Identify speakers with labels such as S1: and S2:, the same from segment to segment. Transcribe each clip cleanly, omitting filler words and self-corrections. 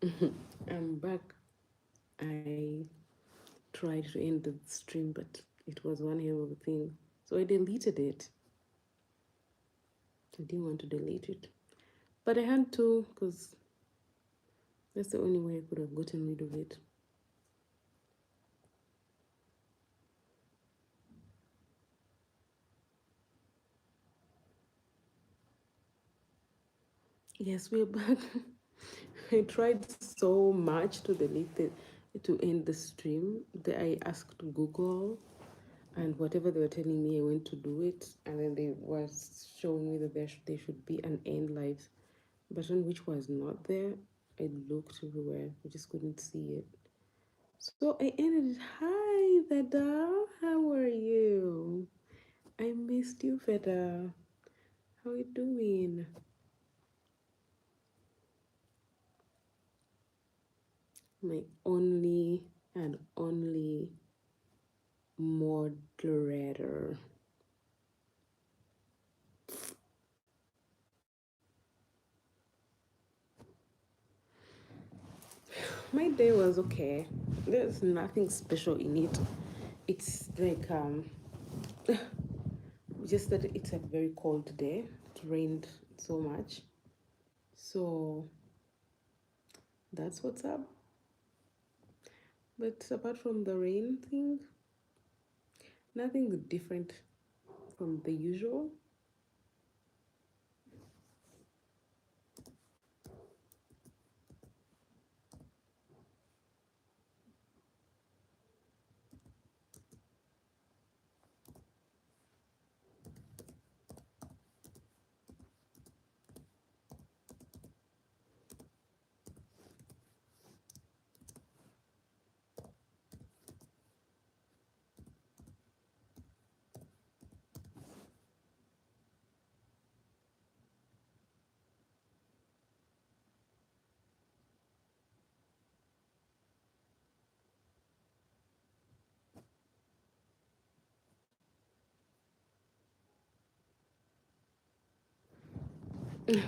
S1: I'm back. I tried to end the stream, but it was one hell of a thing. So I deleted it. I didn't want to delete it. But I had to, because that's the only way I could have gotten rid of it. Yes, we're back. I tried so much to delete it, to end the stream, that I asked Google, and whatever they were telling me, I went to do it, and then they was showing me that there should be an end live button, which was not there. I looked everywhere, I just couldn't see it. So I ended it. Hi, Veda. How are you? I missed you, Veda. How are you doing? My only and only moderator. My day was okay. There's nothing special in it. It's like just that it's a very cold day. It rained so much. So that's what's up. But apart from the rain thing, nothing different from the usual.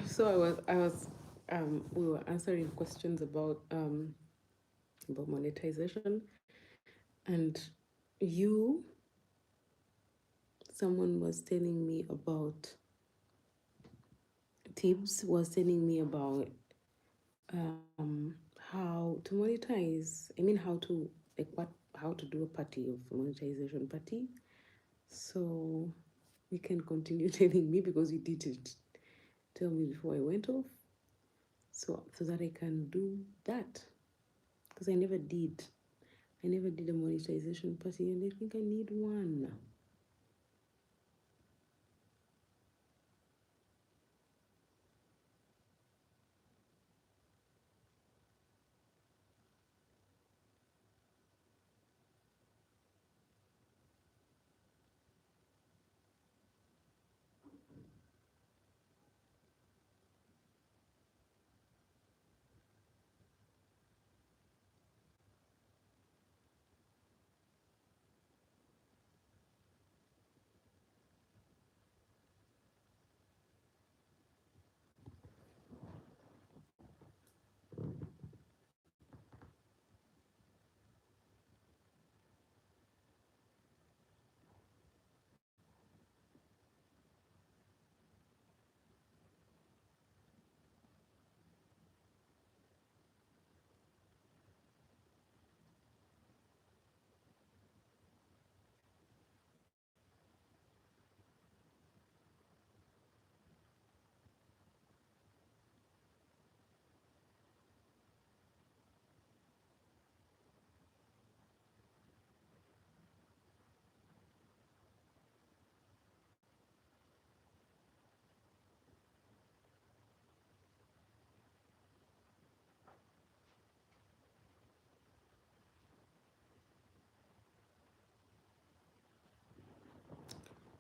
S1: So we were answering questions about monetization, and you, someone was telling me about Tibbs was telling me about how to monetize. I mean, how to do a party of monetization party. So you can continue telling me because you did it. Tell me before I went off, so that I can do that because I never did. I never did a monetization party, and I think I need one.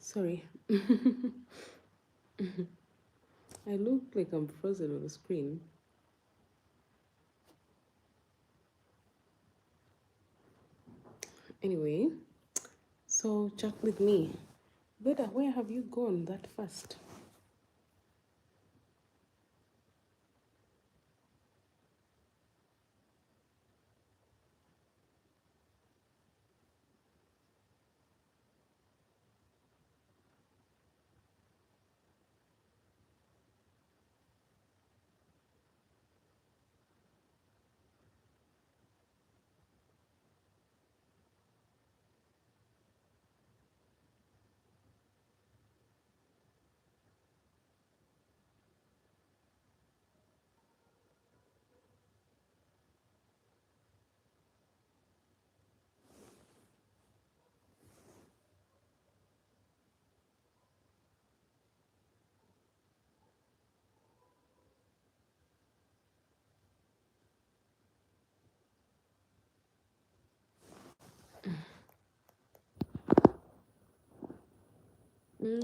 S1: Sorry. I look like I'm frozen on the screen. Anyway, so chat with me. Veda, where have you gone that fast?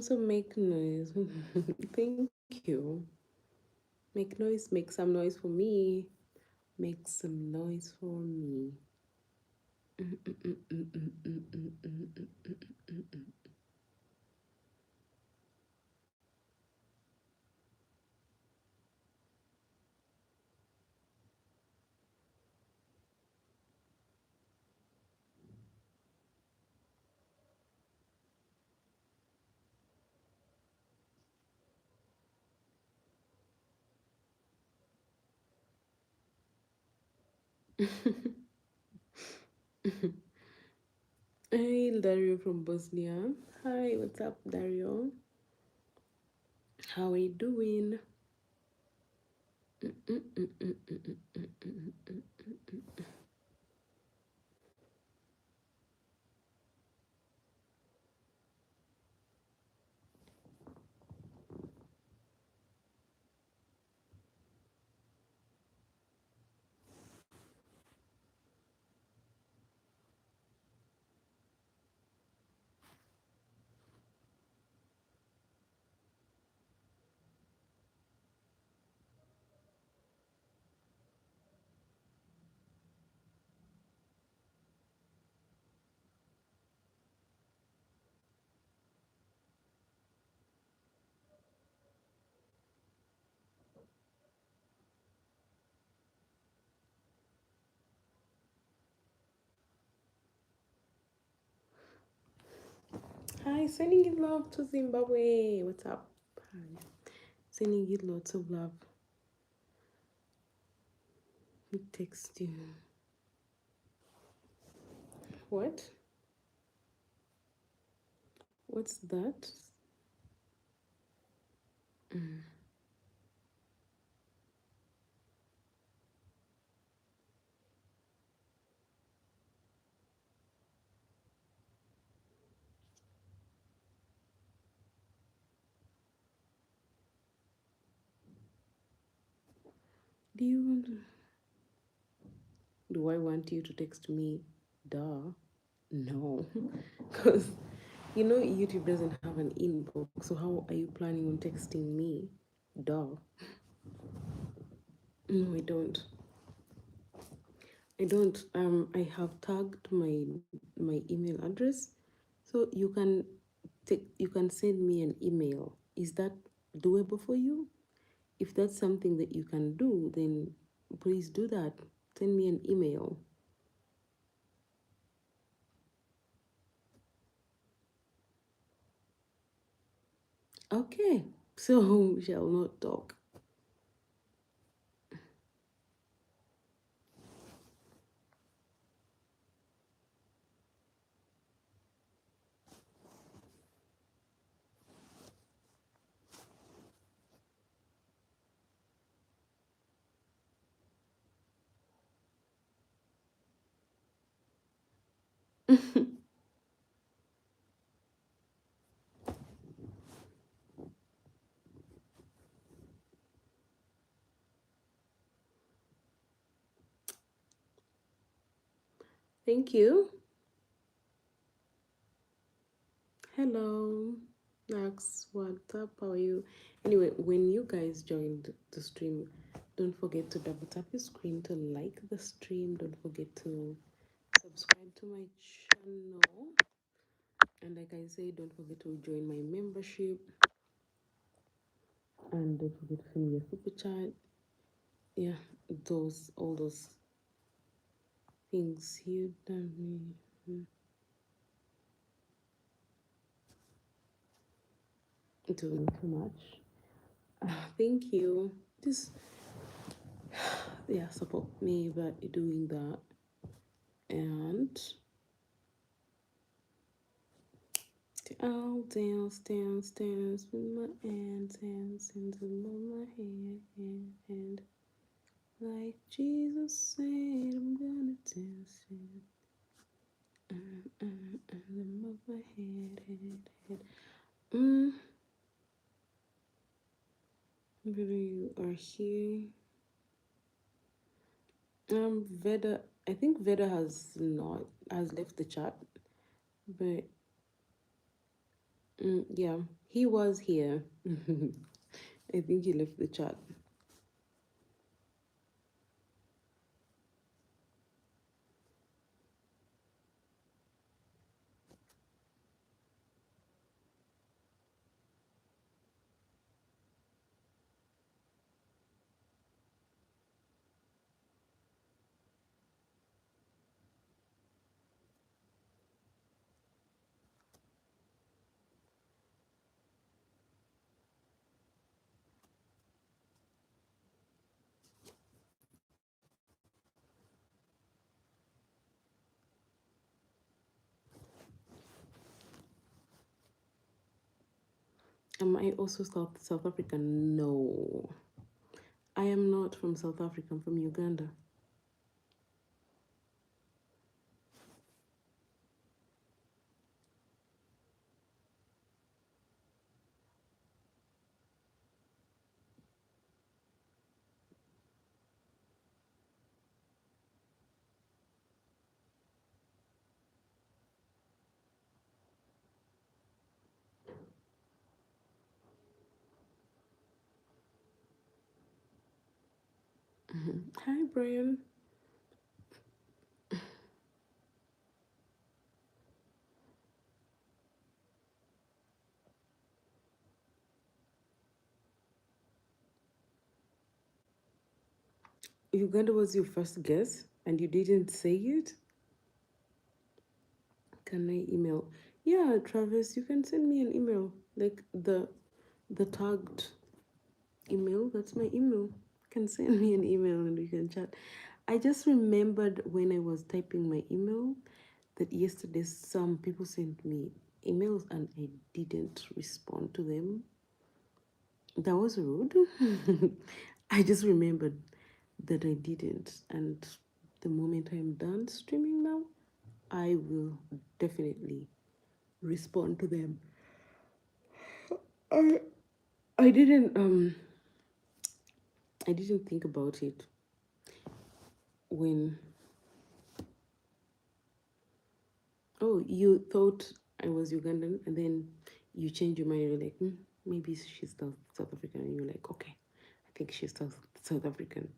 S1: So make noise. Thank you. Make noise. Make some noise for me. Make some noise for me. Hey, Dario from Bosnia. Hi, what's up, Dario? How are you doing? Hi, sending you love to Zimbabwe. What's up? Hi. Sending you lots of love. Who text you? What? What's that? Do you want to? Do I want you to text me? Duh. No. Because YouTube doesn't have an inbox. So how are you planning on texting me? Duh. No, I don't. I don't. I have tagged my email address, so you can send me an email. Is that doable for you? If that's something that you can do, then please do that. Send me an email. Okay. So we shall not talk. Thank you. Hello. Max, what's up? How are you? Anyway, when you guys joined the stream, don't forget to double tap your screen to like the stream. Don't forget to subscribe to my channel. And like I say, don't forget to join my membership. And don't forget to send me a super chat. Yeah, all those things you done me. Doing too much. Thank you. Just support me by doing that. And I'll dance with my hands above my head. Like Jesus said, I'm gonna dance it. Above my head. Whether you are here. Veda, I think Veda has left the chat, but yeah. He was here. I think he left the chat. Am I also South African? No. I am not from South Africa. I'm from Uganda. Hi, Brian. Uganda was your first guess and you didn't say it? Can I email? Yeah, Travis, you can send me an email. Like the tagged email. That's my email. You can send me an email and we can chat. I just remembered when I was typing my email that yesterday some people sent me emails and I didn't respond to them. That was rude. I just remembered that I didn't. And the moment I'm done streaming now, I will definitely respond to them. I I didn't think about it when oh you thought I was Ugandan and then you changed your mind. You're like maybe she's South African and you're like okay, I think she's South African.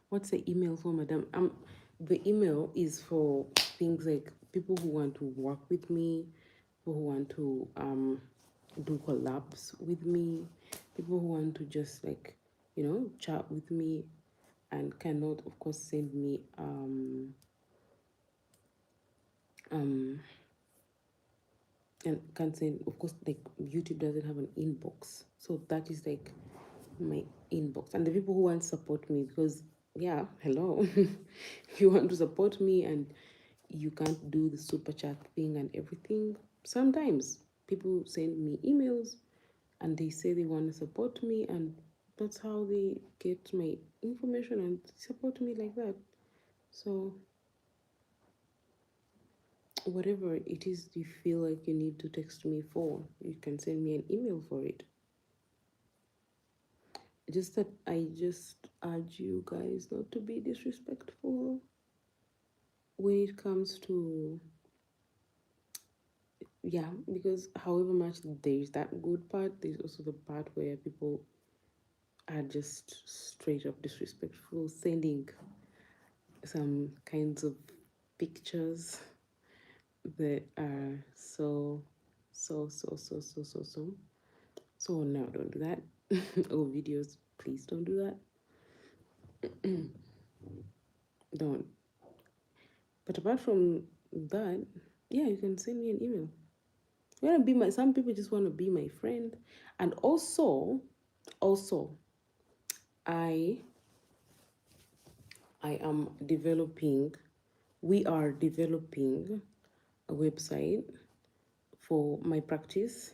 S1: What's the email for, madam? The email is for things like people who want to work with me, people who want to do collabs with me, people who want to just like, chat with me and cannot of course send me um and can send of course like YouTube doesn't have an inbox. So that is like my inbox. And the people who want to support me because yeah, hello. You want to support me and you can't do the super chat thing and everything. Sometimes people send me emails and they say they want to support me and that's how they get my information and support me like that. So whatever it is you feel like you need to text me for, you can send me an email for it. Just that I just urge you guys not to be disrespectful when it comes to yeah, because however much there's that good part, there's also the part where people are just straight up disrespectful, sending some kinds of pictures that are so no, don't do that. Or videos, please don't do that. Don't. But apart from that, yeah, you can send me an email. You wanna be my some people just want to be my friend. And also I I am developing we are developing a website for my practice.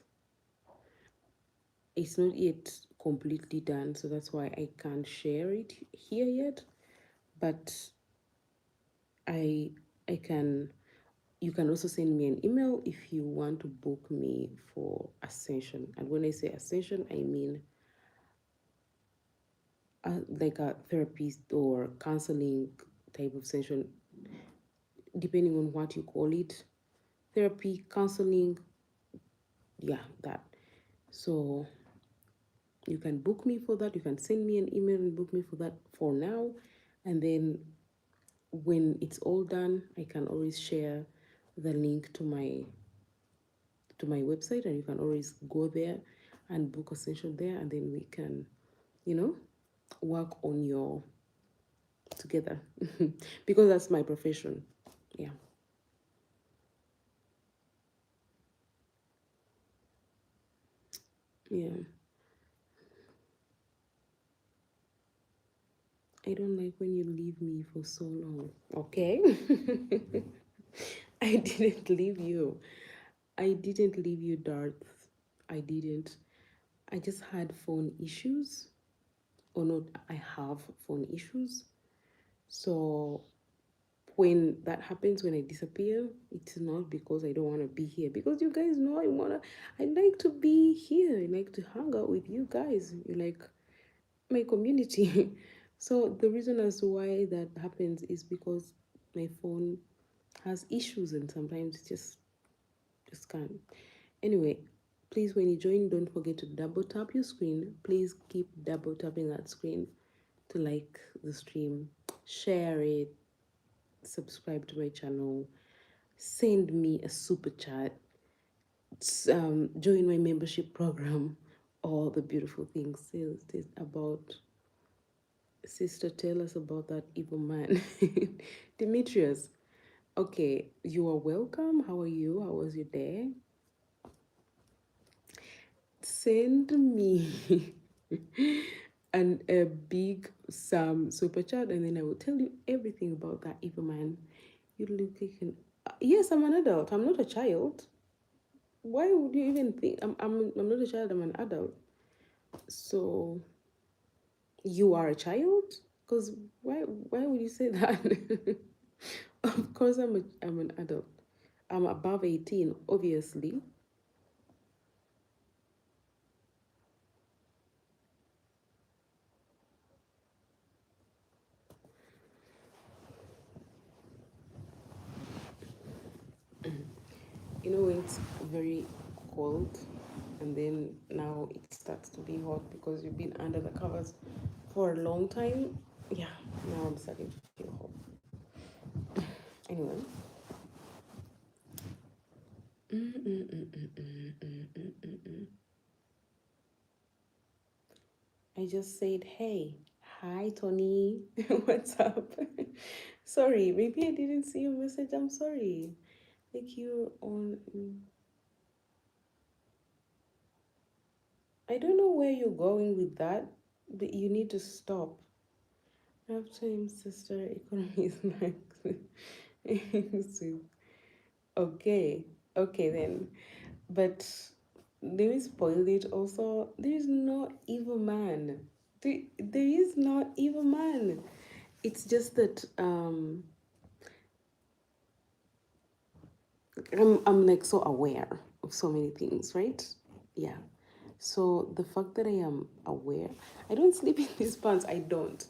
S1: It's not yet completely done, so that's why I can't share it here yet. But I I can you can also send me an email if you want to book me for a session. And when I say a session, I mean like a therapist or counseling type of session, depending on what you call it. Therapy, counseling, yeah, that. So you can book me for that. You can send me an email and book me for that for now. And then when it's all done, I can always share the link to my website, and you can always go there and book a session there, and then we can, you know, work on your together because that's my profession. Yeah. Yeah. I don't like when you leave me for so long. Okay. I didn't leave you. I didn't leave you, Darth. I didn't. I just had phone issues. Or not, I have phone issues. So when that happens, when I disappear, it's not because I don't want to be here. Because you guys know I like to be here. I like to hang out with you guys. You like my community. So the reason as to why that happens is because my phone has issues and sometimes it just can't. Anyway, please when you join, don't forget to double tap your screen. Please keep double tapping that screen to like the stream, share it, subscribe to my channel, send me a super chat, join my membership program, all the beautiful things. Is about. Sister, tell us about that evil man. Demetrius, okay, you are welcome. How are you? How was your day? Send me a big super chat, and then I will tell you everything about that evil man. You look like an yes, I'm an adult. I'm not a child. Why would you even think I'm not a child, I'm an adult? So you are a child? Because why would you say that? Of course I'm an adult. I'm above 18, obviously. You know when it's very cold and then now it starts to be hot because you've been under the covers for a long time. Yeah, now I'm starting to feel hot. Anyway. I just said, hey, hi, Tony. What's up? Sorry, maybe I didn't see your message. I'm sorry. Like you're on. I don't know where you're going with that, but you need to stop. After him, sister, economy is next. Okay, okay then. But let me spoil it also. There is no evil man. There is not evil man. It's just that I'm like so aware of so many things, right? Yeah. So the fact that I am aware, I don't sleep in these pants. I don't.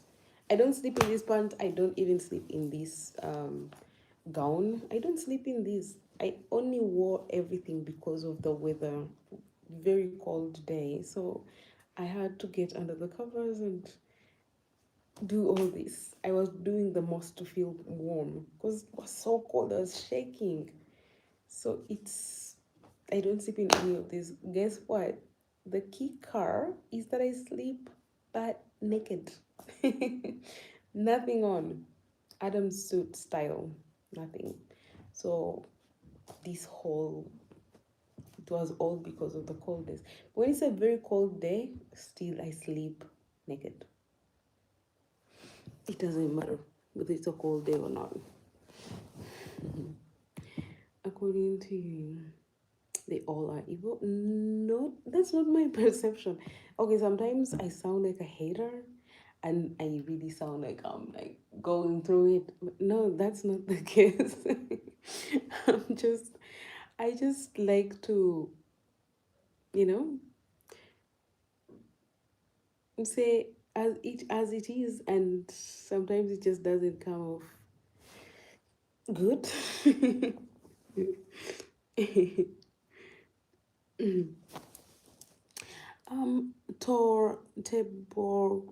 S1: I don't sleep in these pants. I don't even sleep in this gown. I don't sleep in this. I only wore everything because of the weather. Very cold day. So I had to get under the covers and do all this. I was doing the most to feel warm because it was so cold. I was shaking. So I don't sleep in any of this. Guess what? The key car is that I sleep but naked. Nothing on. Adam's suit style. Nothing. So this whole it was all because of the coldness. When it's a very cold day, still I sleep naked. It doesn't matter whether it's a cold day or not. According to you, they all are evil. No, that's not my perception. Okay, sometimes I sound like a hater and I really sound like I'm like going through it. But no, that's not the case. I'm just I just like to, you know, say as it is, and sometimes it just doesn't come off good. Tor Tebor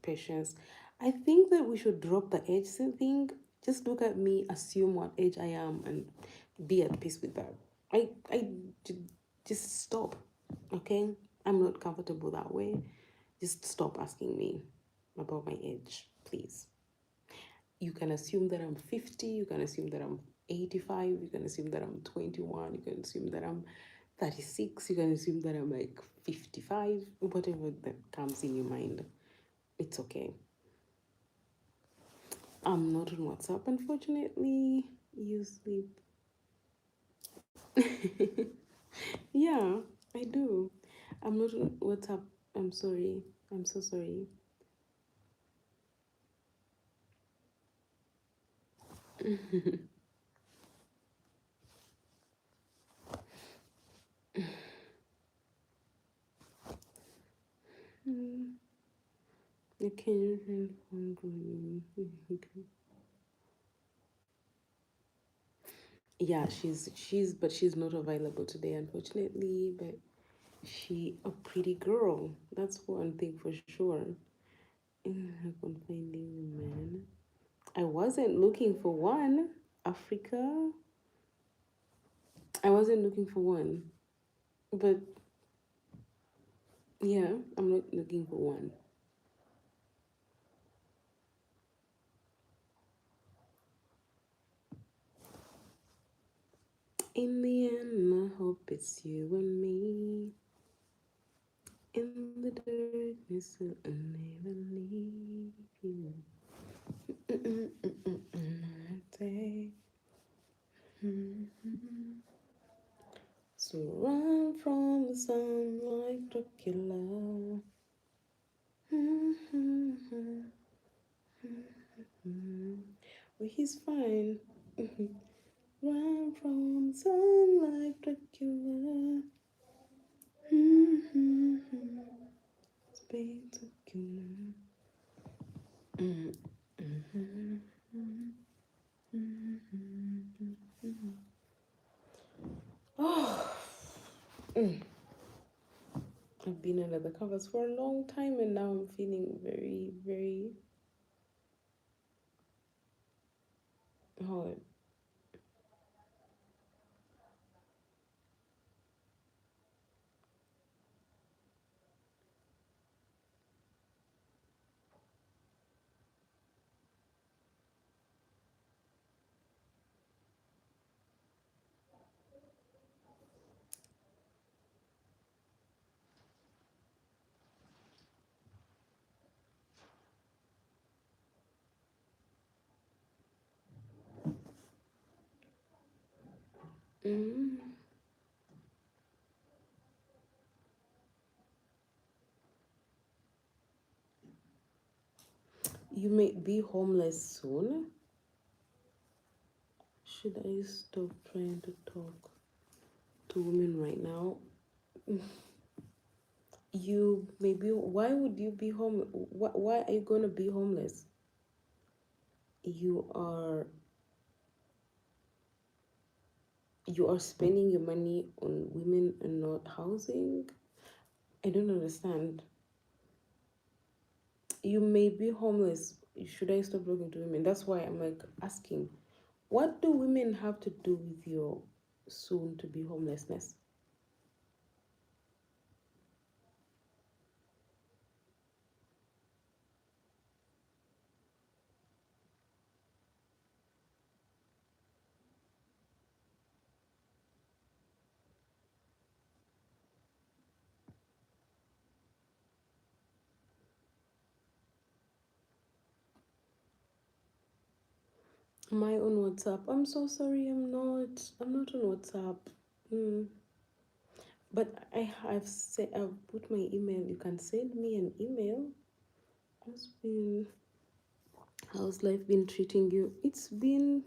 S1: patience. I think that we should drop the age thing. Just look at me, assume what age I am, and be at peace with that. Just stop, okay? I'm not comfortable that way. Just stop asking me about my age, please. You can assume that I'm 50, you can assume that I'm 85, you can assume that I'm 21, you can assume that I'm 36, you can assume that I'm like 55, whatever that comes in your mind. It's okay. I'm not on WhatsApp, unfortunately. You sleep. Yeah, I do. I'm not on WhatsApp. I'm sorry. I'm so sorry. You can yeah, she's not available today, unfortunately, but she a pretty girl. That's one thing for sure. On finding a man. I wasn't looking for one. Africa. I wasn't looking for one. But yeah, I'm not looking for one. In the end, I hope it's you and me. In the darkness, I'll never leave you. So run from the sun like Dracula. Well, he's fine. Run from the sun like Dracula. Spectacular. Oh, I've been under the covers for a long time and now I'm feeling very, very hard. Mm. You may be homeless soon. Should I stop trying to talk to women right now? You maybe, why would you be home? Why are you gonna be homeless? You are you are spending your money on women and not housing. I don't understand. You may be homeless. Should I stop talking to women? That's why I'm like asking, what do women have to do with your soon to be homelessness? Am I on WhatsApp? I'm so sorry. I'm not. I'm not on WhatsApp. Mm. But I've put my email. You can send me an email. How's been how's life been treating you? It's been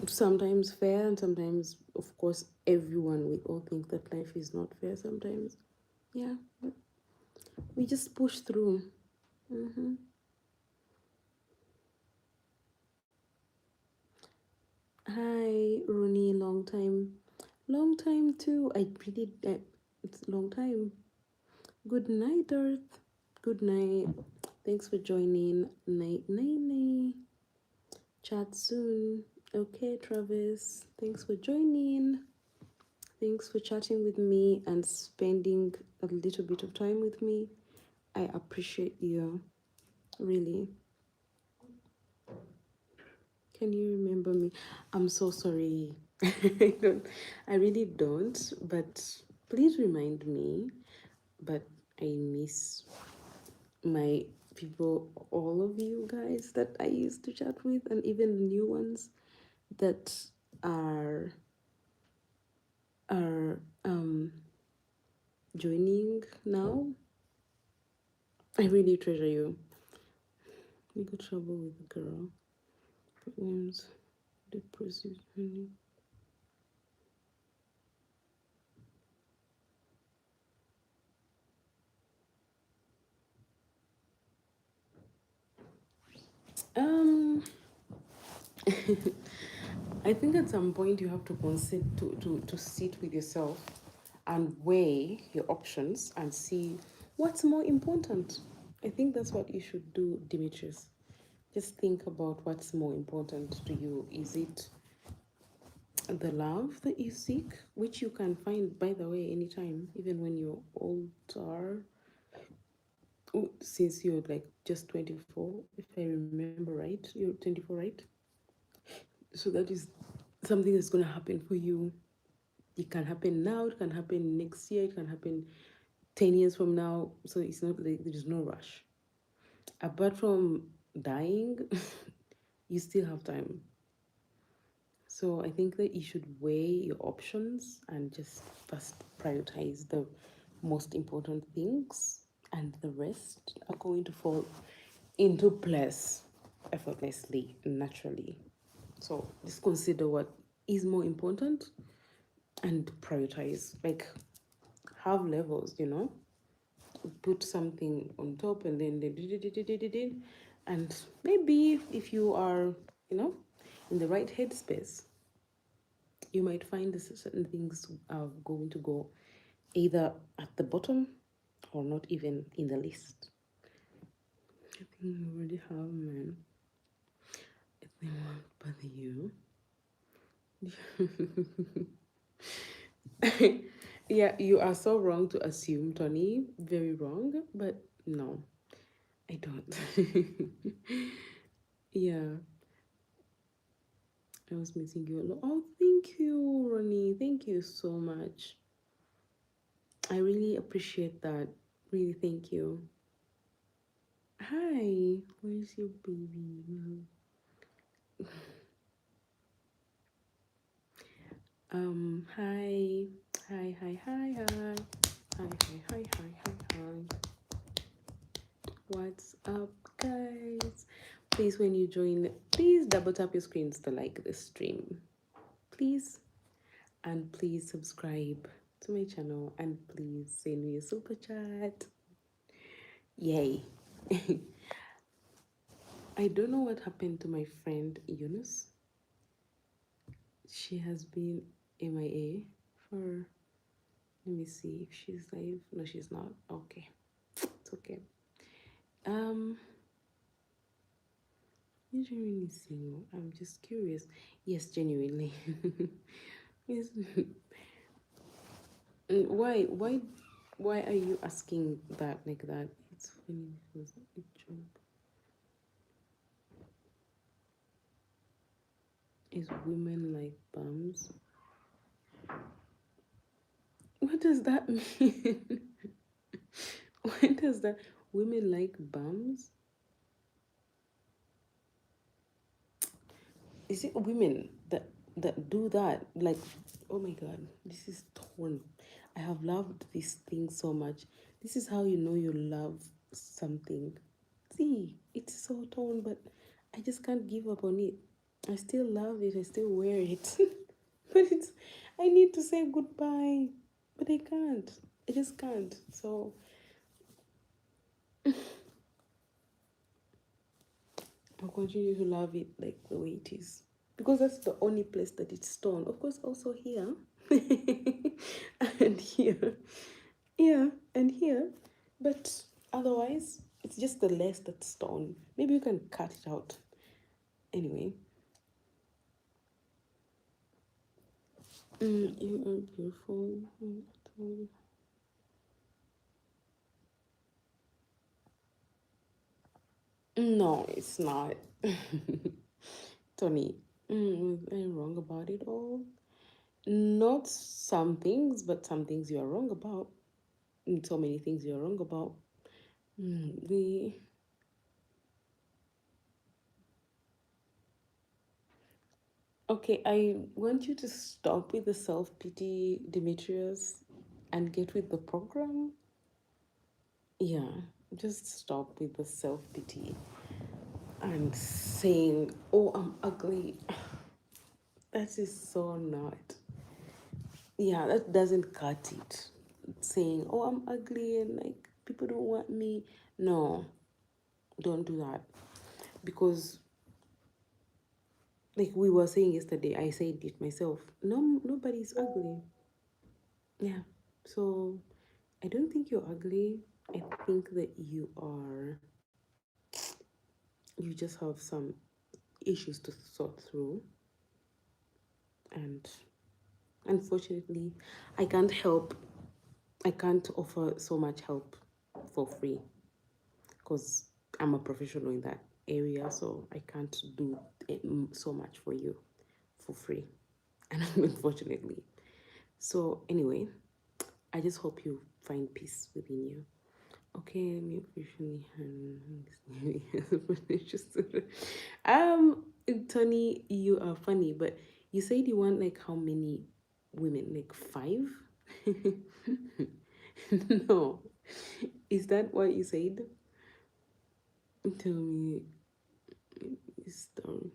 S1: sometimes fair and sometimes, of course, everyone we all think that life is not fair sometimes. Yeah. We just push through. Mm-hmm. Hi, Rooney, long time. Long time too. I really, it's a long time. Good night, Earth. Good night. Thanks for joining. Night, night, night. Chat soon. Okay, Travis. Thanks for joining. Thanks for chatting with me and spending a little bit of time with me. I appreciate you. Really. Can you remember me? I'm so sorry. I don't, I really don't, but please remind me. But I miss my people, all of you guys that I used to chat with, and even new ones that are are joining now. I really treasure you. We got trouble with the girl. Problems, depressive. Um, I think at some point you have to consider to sit with yourself and weigh your options and see what's more important. I think that's what you should do, Demetrius. Just think about what's more important to you. Is it the love that you seek, which you can find, by the way, anytime, even when you're older, since you're like just 24, if I remember right, you're 24, right? So that is something that's going to happen for you. It can happen now, it can happen next year, it can happen 10 years from now. So it's not like there's no rush. Apart from dying, you still have time. So I think that you should weigh your options and just first prioritize the most important things, and the rest are going to fall into place effortlessly, naturally. So just consider what is more important and prioritize. Like, have levels, put something on top and then and maybe if you are, in the right headspace, you might find that certain things are going to go either at the bottom or not even in the list. I think we already have, man. If they won't bother you. Yeah, you are so wrong to assume, Tony. Very wrong, but no, I don't. Yeah, I was missing you a lot. Oh, thank you, Ronnie. Thank you so much. I really appreciate that. Really, thank you. Hi, where's your baby? Hi, hi, hi, hi, hi, hi, hi, hi, hi, hi, hi. What's up, guys? Please, when you join, please double tap your screens to like the stream, please, and please subscribe to my channel, and please send me a super chat. Yay! I don't know what happened to my friend Eunice. She has been MIA for, let me see if she's live. No, she's not. Okay, it's okay. You genuinely single? I'm just curious. Yes, genuinely. Yes. Why are you asking that like that? It's funny because it joke. Is women like bums? What does that mean? What does that? Women like bums? Is it women that do that? Like, oh my god, this is torn. I have loved this thing so much. This is how you know you love something. See, it's so torn, but I just can't give up on it. I still love it. I still wear it. But I need to say goodbye, but I can't. I just can't. So I'll continue to love it like the way it is. Because that's the only place that it's torn. Of course, also here. And here. Yeah, and here. But otherwise, it's just the lace that's torn. Maybe you can cut it out. Anyway. You are beautiful. No, it's not. Tony, was I wrong about it all? Not some things, but some things you are wrong about. So many things you are wrong about. The Okay, I want you to stop with the self pity, Demetrius, and get with the program. Yeah, just stop with the self pity and saying, "Oh, I'm ugly." That is so not. Yeah, that doesn't cut it. Saying, "Oh, I'm ugly," and like people don't want me. No, don't do that. Because like we were saying yesterday, I said it myself. No, nobody's ugly. Yeah. So I don't think you're ugly. I think that you just have some issues to sort through. And unfortunately, I can't help, I can't offer so much help for free because I'm a professional in that area. So I can't do so much for you for free. And unfortunately. So, anyway, I just hope you find peace within you. Okay, let me officially um Tony, you are funny, but you said you want like how many women? Like five? No. Is that what you said? Tell me your story.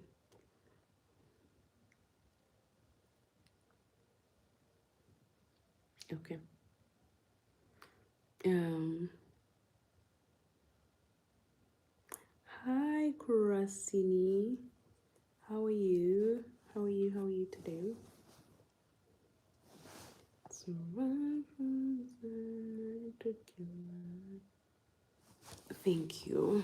S1: Okay. Um Hi Kurasini. How are you? How are you today? Thank you.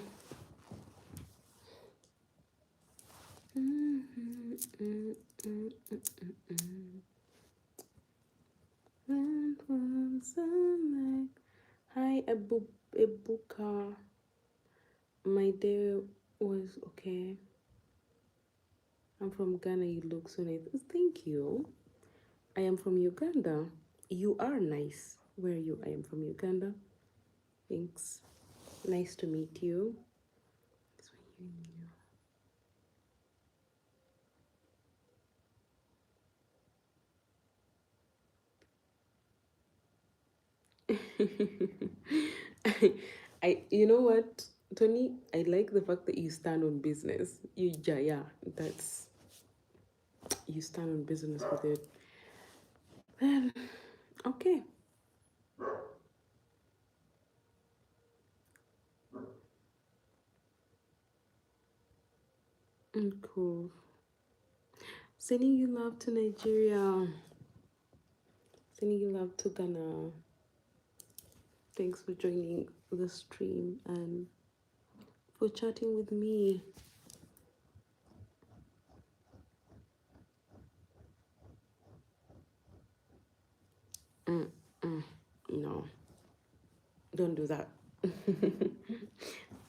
S1: Hi, Ebuka. My day was okay. I'm from Ghana. You look so nice. Thank you. I am from Uganda. You are nice. Where are you? I am from Uganda. Thanks. Nice to meet you. You know what, Tony? I like the fact that you stand on business. Yeah, that's, you stand on business with it. Then, okay. Cool. Sending you love to Nigeria. Sending you love to Ghana. Thanks for joining the stream and for chatting with me. No, don't do that.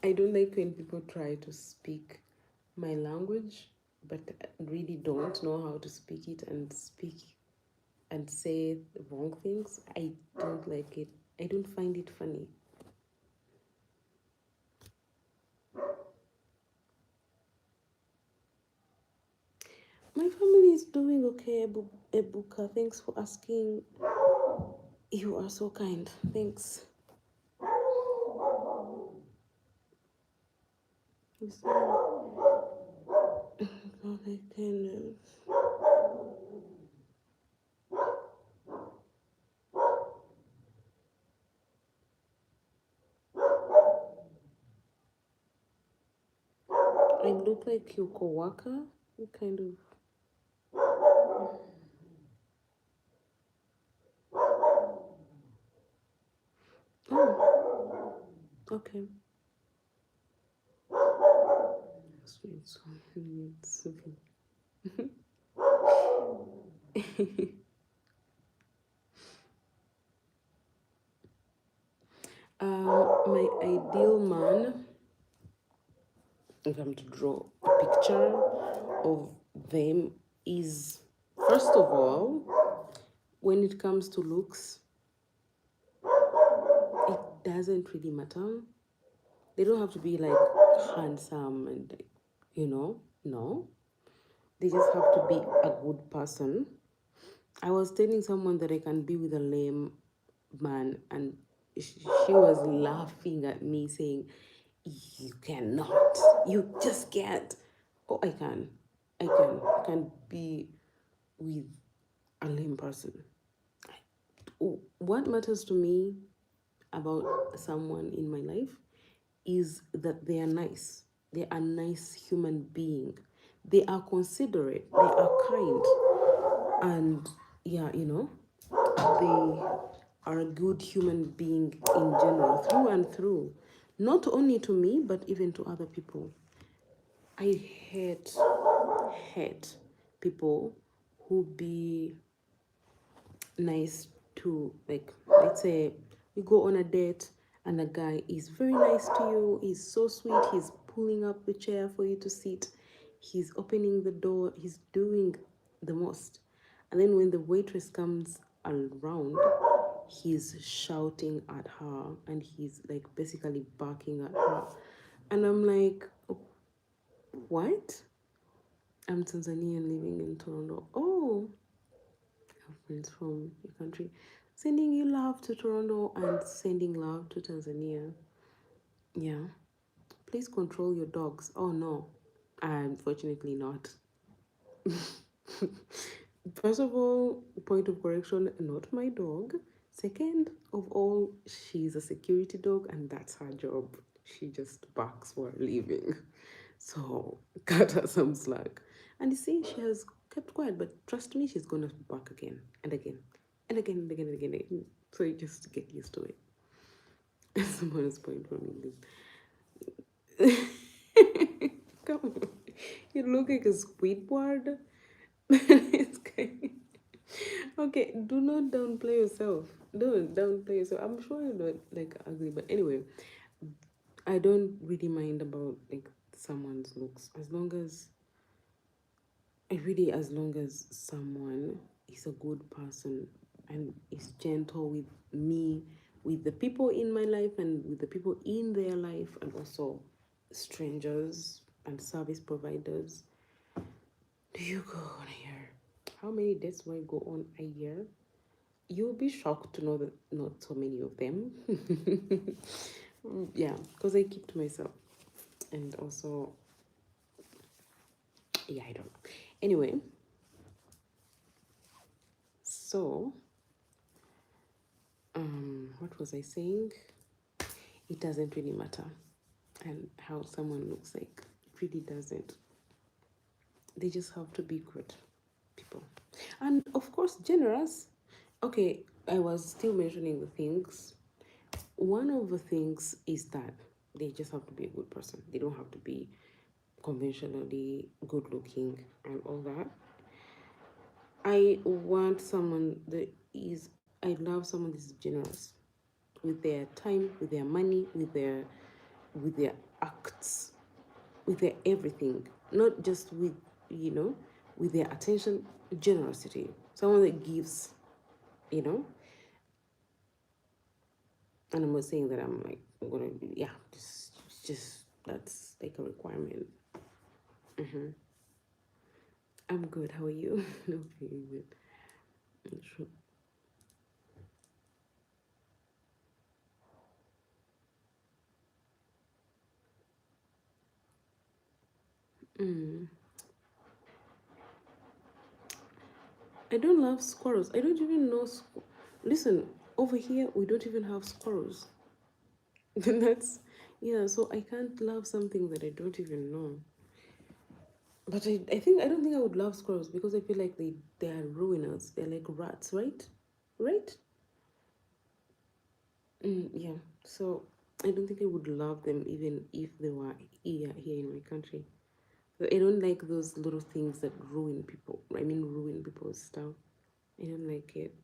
S1: I don't like when people try to speak my language, but really don't know how to speak it and speak and say the wrong things. I don't like it. I don't find it funny. My family is doing okay, Ebuka. Thanks for asking. You are so kind. Thanks. I look like your coworker, kind of. Oh, okay. Sweet, sweet. My ideal man, if I'm to draw a picture of them, is first of all, when it comes to looks, it doesn't really matter. They don't have to be like handsome and like, no. They just have to be a good person. I was telling someone that I can be with a lame man, and she was laughing at me saying, "You cannot. You just can't." Oh, I can. I can be with a lame person. What matters to me about someone in my life is that they are nice. They are a nice human being. They are considerate. They are kind. And yeah, they are a good human being in general, through and through. Not only to me, but even to other people. I hate people who be nice to, like, let's say you go on a date and a guy is very nice to you, he's so sweet, he's pulling up the chair for you to sit, he's opening the door, he's doing the most, and then when the waitress comes around, he's shouting at her and he's like basically barking at her, and I'm like, what? I'm Tanzanian living in Toronto. Oh, friends from your country, sending you love to Toronto and sending love to Tanzania. Yeah, please control your dogs. Oh no, unfortunately not. First of all, point of correction, not my dog. Second of all, she's a security dog and that's her job. She just barks for a living. So cut her some slack. And you see, she has kept quiet, but trust me, she's gonna bark again and again and again and again and again. And again. So you just get used to it. That's the bonus point for me. Come on. You look like a Squidward. It's kind. Okay, do not downplay yourself. Don't downplay yourself. I'm sure you're not like ugly, but anyway, I don't really mind about like someone's looks as long as someone is a good person and is gentle with me, with the people in my life and with the people in their life, and also strangers and service providers. Do you go on a year? How many dates do I go on a year? You'll be shocked to know that not so many of them. Yeah, because I keep to myself. And also, yeah, I don't know. Anyway, so, what was I saying? It doesn't really matter. And how someone looks like, it really doesn't. They just have to be good people. And of course, generous. Okay, I was still mentioning the things. One of the things is that they just have to be a good person. They don't have to be conventionally good looking and all that. I want someone that is, I love someone that is generous with their time, with their money, with their acts, with their everything. Not just with, with their attention, generosity. Someone that gives, you know. And I'm not saying that I'm like I'm gonna, yeah, just that's like a requirement. Mm-hmm. I'm good. How are you? No, very good. Sure. Mm. I don't love squirrels. I don't even know. Listen, over here we don't even have squirrels. That's, yeah. So I can't love something that I don't even know. But I think I don't think I would love squirrels because I feel like they are ruiners. They're like rats, right? Right? Yeah. So I don't think I would love them even if they were here in my country. I don't like those little things that ruin people. I mean, ruin people's stuff. I don't like it.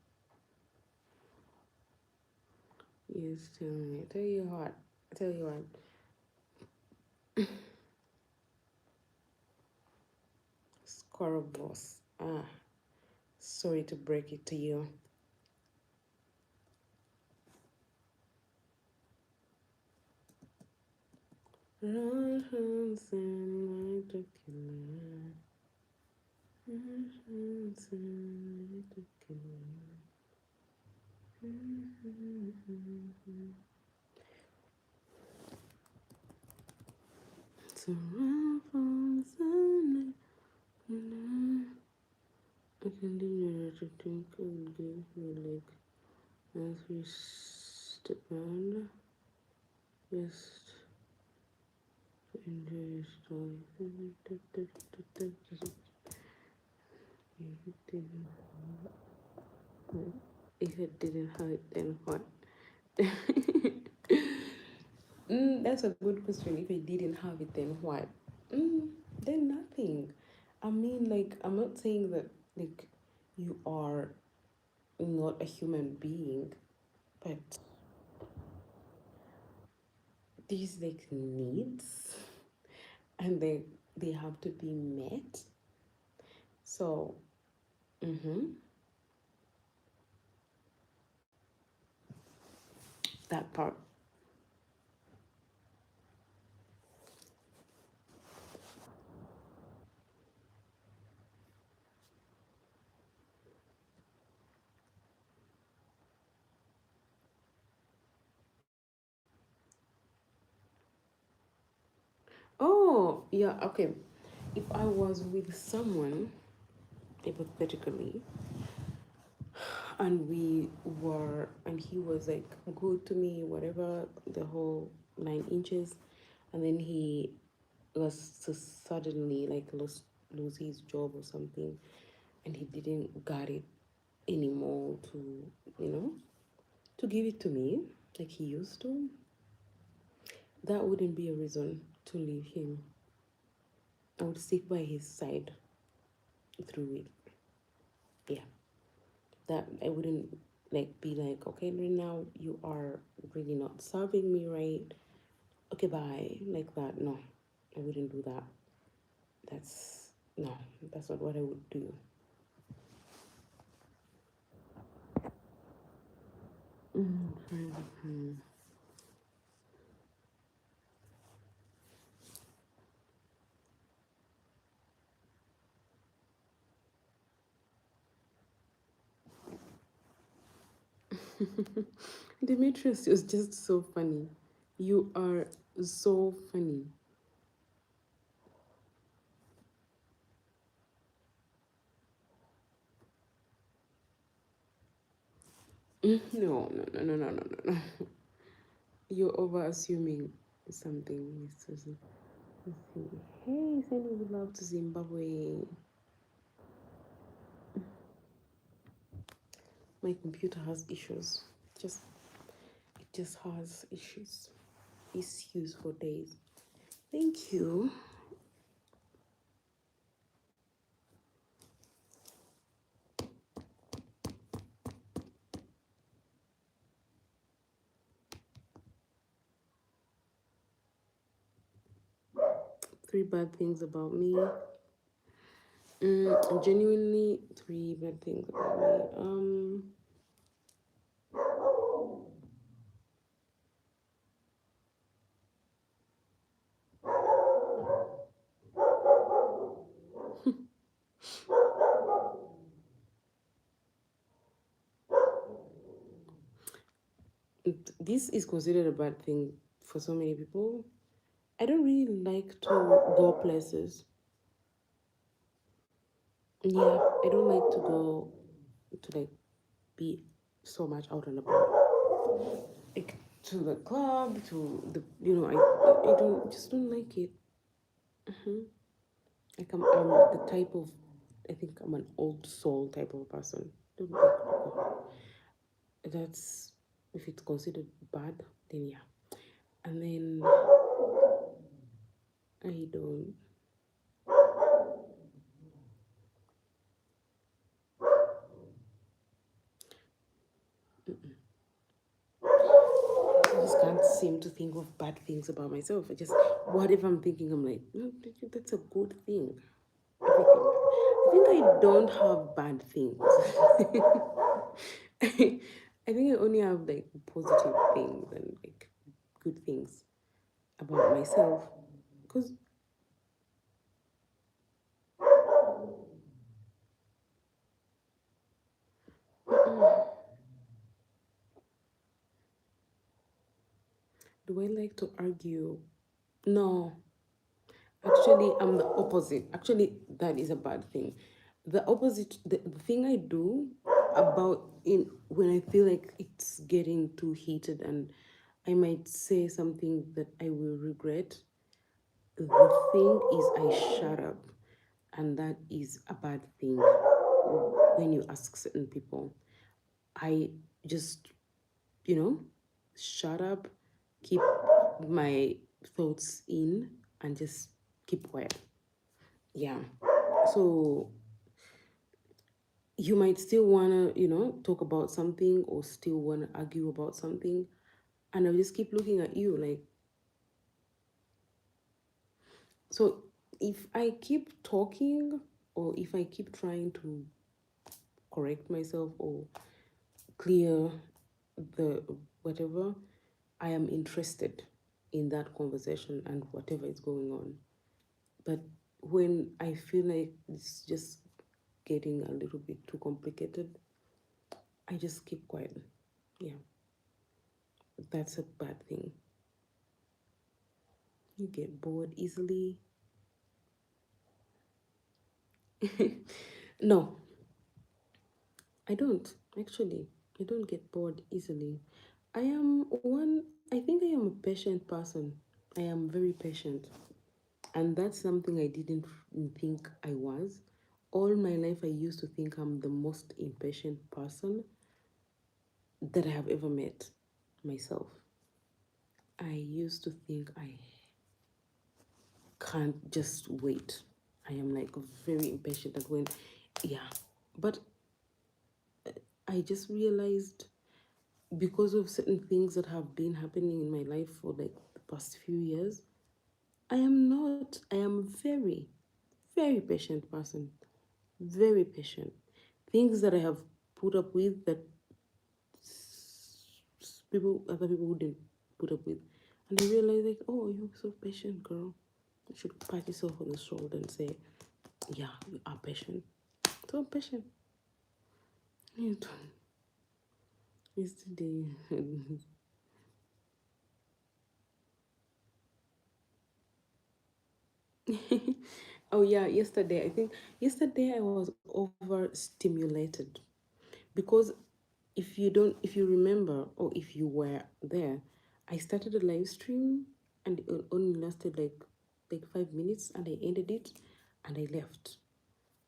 S1: Yes, tell me. Tell you what. Tell you what. Squirrel boss. Ah, sorry to break it to you. I can do to think and give you like as we step on just enjoy your story. If it didn't hurt, then what? That's a good question. If it didn't have it, then what? Then nothing. I mean, like, I'm not saying that, like, you are not a human being, but these, like, needs, and they have to be met. So, mm-hmm, that part. Oh, yeah, okay. If I was with someone, hypothetically, and and he was like good to me, whatever, the whole 9 inches, and then he was to suddenly like lose his job or something, and he didn't got it anymore to, you know, to give it to me like he used to, that wouldn't be a reason to leave him. I would stick by his side through it. Yeah, that I wouldn't like be like, okay, right now you are really not serving me right, okay, bye, like that. No, I wouldn't do that. That's no, that's not what I would do. Mm-hmm. Demetrius, is just so funny. You are so funny. No, no, no, no, no, no, no, no. You're over assuming something, Miss Susan. Let's see. Hey, sending love to Zimbabwe. My computer has issues. Just it just has issues for days. Thank you. 3 bad things about me. Genuinely 3 bad things about me. This is considered a bad thing for so many people. I don't really like to go places. Yeah, I don't like to go to like be so much out and about. Like to the club, to the I don't like it. Like I'm the type of, I think I'm an old soul type of person. Don't like, that's, if it's considered bad, then yeah. And then I don't. I just can't seem to think of bad things about myself. I just, whatever I'm thinking, I'm like, no, that's a good thing. Everything. I think I don't have bad things. I think I only have like positive things and like good things about myself. Because do I like to argue? No, actually, I'm the opposite. Actually, that is a bad thing. The opposite, the thing I do about in when I feel like it's getting too heated and I might say something that I will regret. The thing is, I shut up, and that is a bad thing when you ask certain people. I just, you know, shut up, keep my thoughts in, and just keep quiet. Yeah. So you might still want to, talk about something or still want to argue about something. And I'll just keep looking at you like, so if I keep talking or if I keep trying to correct myself or clear the whatever, I am interested in that conversation and whatever is going on. But when I feel like it's just getting a little bit too complicated, I just keep quiet. Yeah, that's a bad thing. You get bored easily. No, I don't actually. I don't get bored easily. I am one, I think I am a patient person. I am very patient. And that's something I didn't think I was. All my life, I used to think I'm the most impatient person that I have ever met myself. I used to think I can't just wait. I am like very impatient and when, yeah. But I just realized because of certain things that have been happening in my life for like the past few years, I am not, I am very, very patient person. Very patient. Things that I have put up with that other people wouldn't put up with. And I realized like, oh, you're so patient, girl. You should pat yourself on the shoulder and say, yeah, you are patient. So I'm patient. Yeah, yesterday. Oh yeah, yesterday. I think yesterday I was overstimulated because if you remember or if you were there, I started a live stream and it only lasted like 5 minutes and I ended it and I left.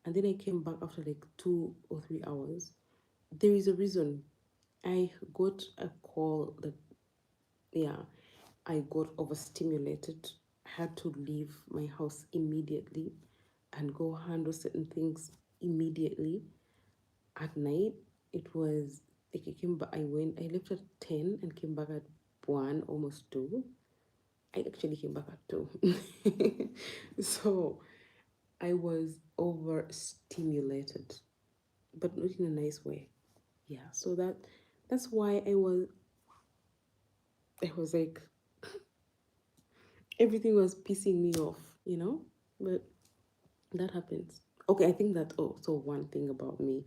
S1: And then I came back after like 2 or 3 hours. There is a reason. I got a call that, yeah, I got overstimulated. I had to leave my house immediately and go handle certain things immediately. At night, it was like I left at 10 and came back at 1, almost 2. I actually came back at 2. So I was overstimulated, but not in a nice way. Yeah, so that's why I was like everything was pissing me off, But that happens. Okay, I think that also one thing about me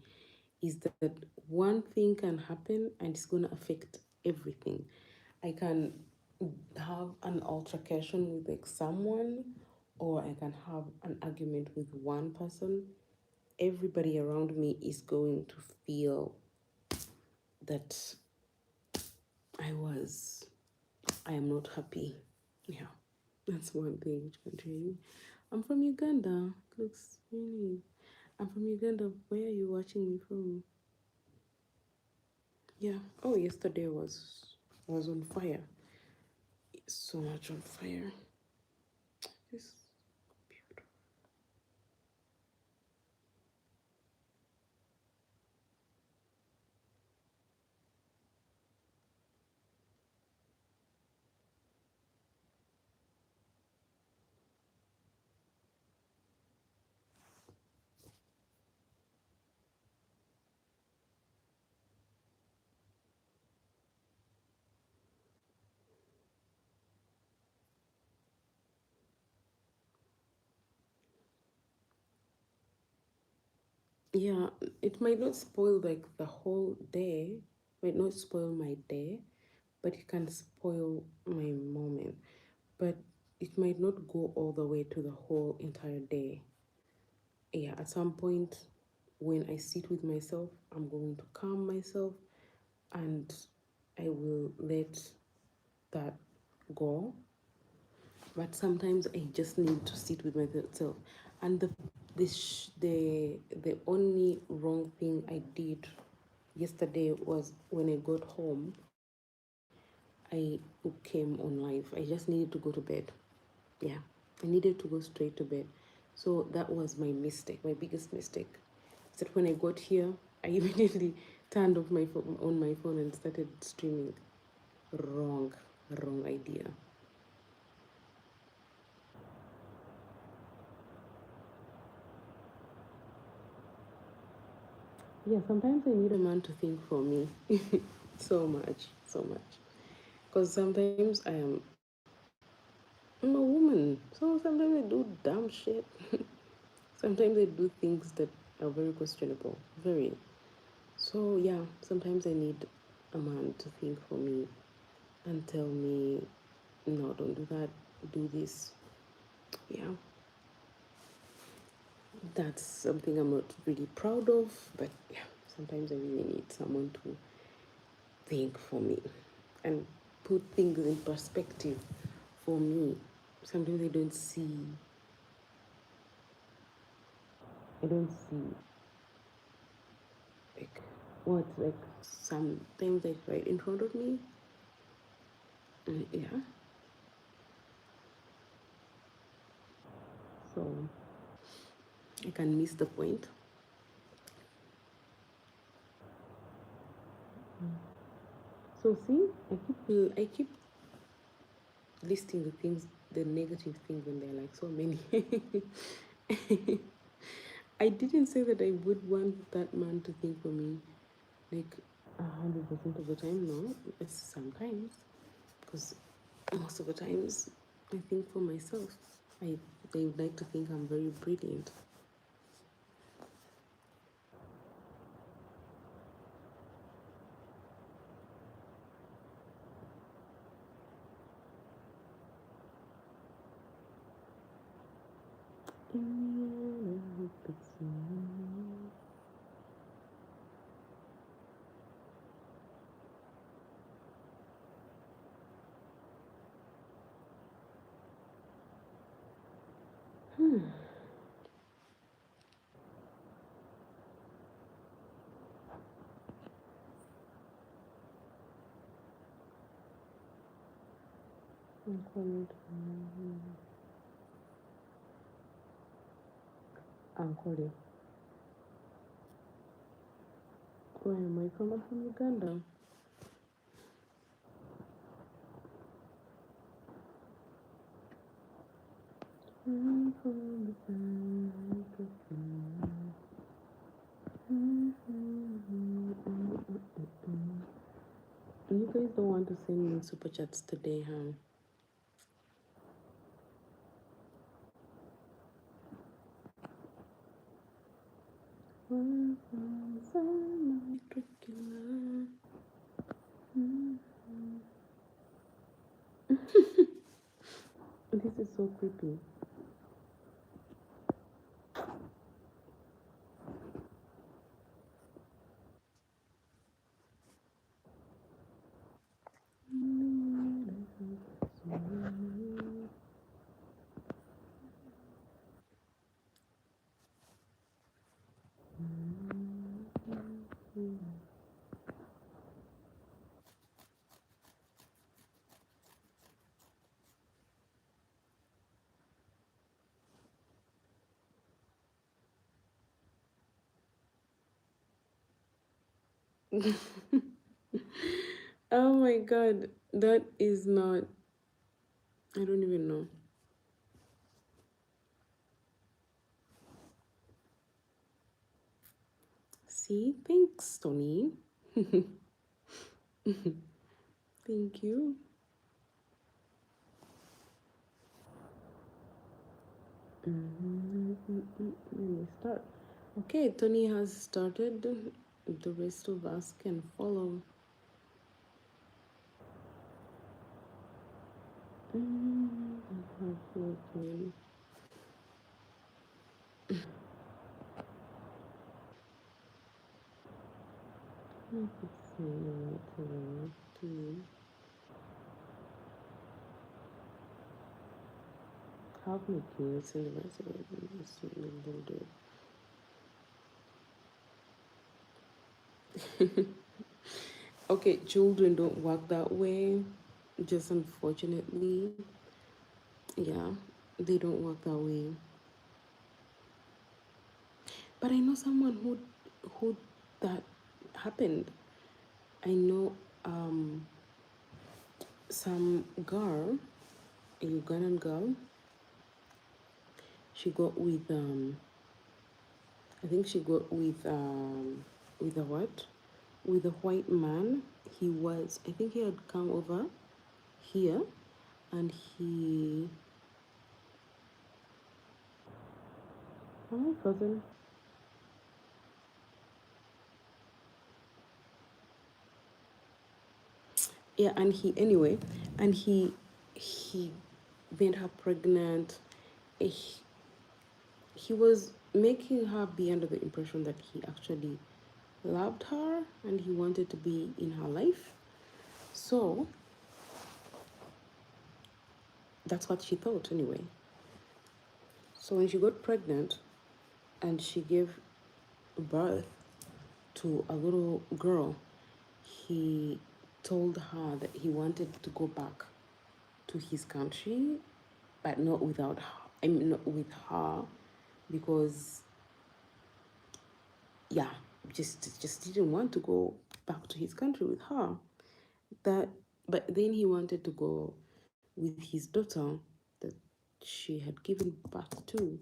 S1: is that one thing can happen and it's gonna affect everything. I can have an altercation with like someone, or I can have an argument with one person. Everybody around me is going to feel that I was, I am not happy. Yeah, that's one thing which can change. I'm from Uganda. Looks really. I'm from Uganda. Where are you watching me from? Yeah. Oh, yesterday was on fire. So much on fire. This beautiful. Yeah, it might not spoil like the whole day, might not spoil my day, but it can spoil my moment. But it might not go all the way to the whole entire day. Yeah, at some point when I sit with myself, I'm going to calm myself and I will let that go. But sometimes I just need to sit with myself. And the only wrong thing I did yesterday was when I got home, I came on live. I just needed to go to bed. Yeah, I needed to go straight to bed. So that was my mistake, my biggest mistake. Is that when I got here, I immediately turned off my phone on my phone and started streaming. Wrong, wrong idea. Yeah, sometimes I need a man to think for me. So much, so much. Because sometimes I'm a woman. So sometimes I do dumb shit. Sometimes I do things that are very questionable. Very. So yeah, sometimes I need a man to think for me and tell me, no, don't do that, do this. Yeah, that's something I'm not really proud of, but yeah, sometimes I really need someone to think for me and put things in perspective for me. Sometimes I don't see like what like sometimes like right in front of me. Yeah, so I can miss the point. So see, I keep listing the things, the negative things, and there are like so many. I didn't say that I would want that man to think for me like 100% of the time. No, it's sometimes because most of the times I think for myself. I They would like to think I'm very brilliant. Hmm. Ankole. Where am I from? I'm from Uganda. I'm from the You guys don't want to send me super chats today, huh? This is so creepy. Oh my god, that is not. I don't even know. See, thanks, Tony. Thank you. Let me start. Okay, Tony has started. The rest of us can follow. Heartbroken. I could say to you. Have my kids and the rest of it. They'll do it. Okay, children don't work that way. Just unfortunately, yeah, they don't work that way. But I know someone who that happened. I know some girl, a Ugandan girl. She got with I think she got with a what? With a white man. He was, I think he had come over here, and he, oh my cousin, yeah, and he, anyway, and he made her pregnant. He, he was making her be under the impression that he actually loved her and he wanted to be in her life. So that's what she thought anyway. So when she got pregnant and she gave birth to a little girl, he told her that he wanted to go back to his country, but not without her. I mean, not with her, because yeah, just didn't want to go back to his country with her. That, but then he wanted to go with his daughter that she had given birth to.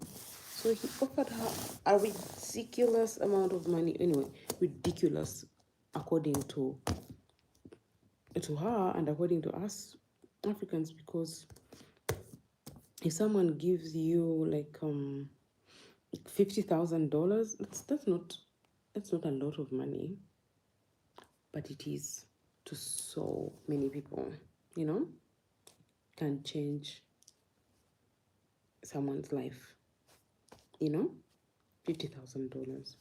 S1: So he offered her a ridiculous amount of money. Anyway, ridiculous according to her and according to us Africans, because if someone gives you like $50,000, that's not a lot of money, but it is to so many people. You know, can change someone's life. You know, $50,000.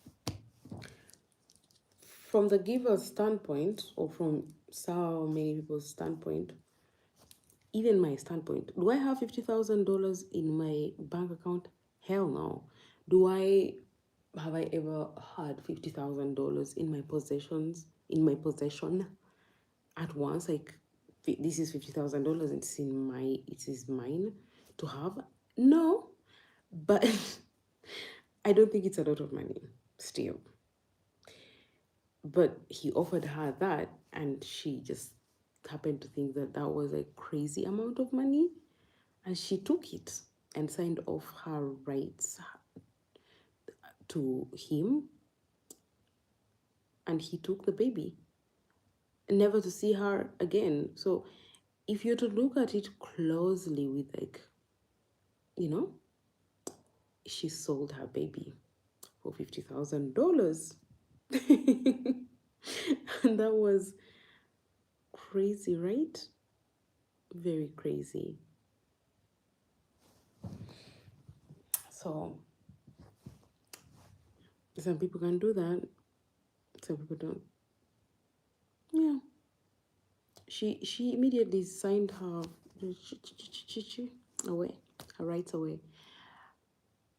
S1: From the giver's standpoint, or from so many people's standpoint, even my standpoint, do I have $50,000 in my bank account? Hell no. Do I have I ever had $50,000 in my possessions, in my possession at once? Like, this is $50,000. It is mine to have. No, but I don't think it's a lot of money still. But he offered her that, and she just happened to think that that was a crazy amount of money, and she took it and signed off her rights to him, and he took the baby, never to see her again. So if you're to look at it closely with, like, you know, she sold her baby for $50,000. And that was crazy, right? Very crazy. So some people can do that, some people don't. Yeah. She immediately signed her away, her rights away.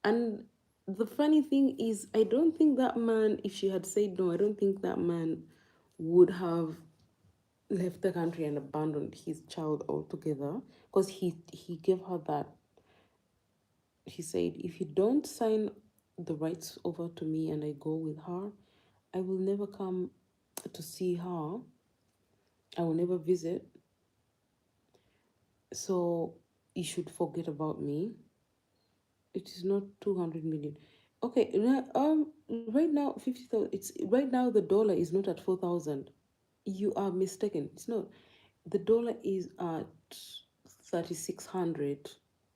S1: And the funny thing is, I don't think that man, if she had said no, I don't think that man would have left the country and abandoned his child altogether, because he gave her that. He said, if you don't sign the rights over to me and I go with her, I will never come to see her. I will never visit. So you should forget about me. It is not 200 million. Okay, right now 50,000. It's right now the dollar is not at 4,000. You are mistaken. It's not. The dollar is at 3,600,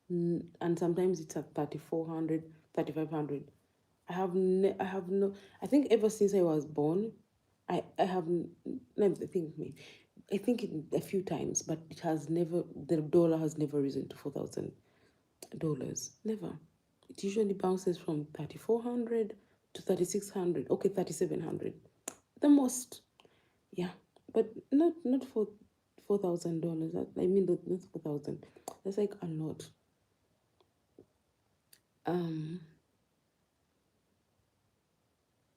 S1: and sometimes it's at 3,400, 3,500. I have no. I think ever since I was born, I have. Let me think. I think a few times, but it has never. The dollar has never risen to $4,000. Never. It usually bounces from 3,400 to 3,600. Okay, 3,700. The most. Yeah, but not for $4,000. I mean, not 4,000. That's like a lot. Um.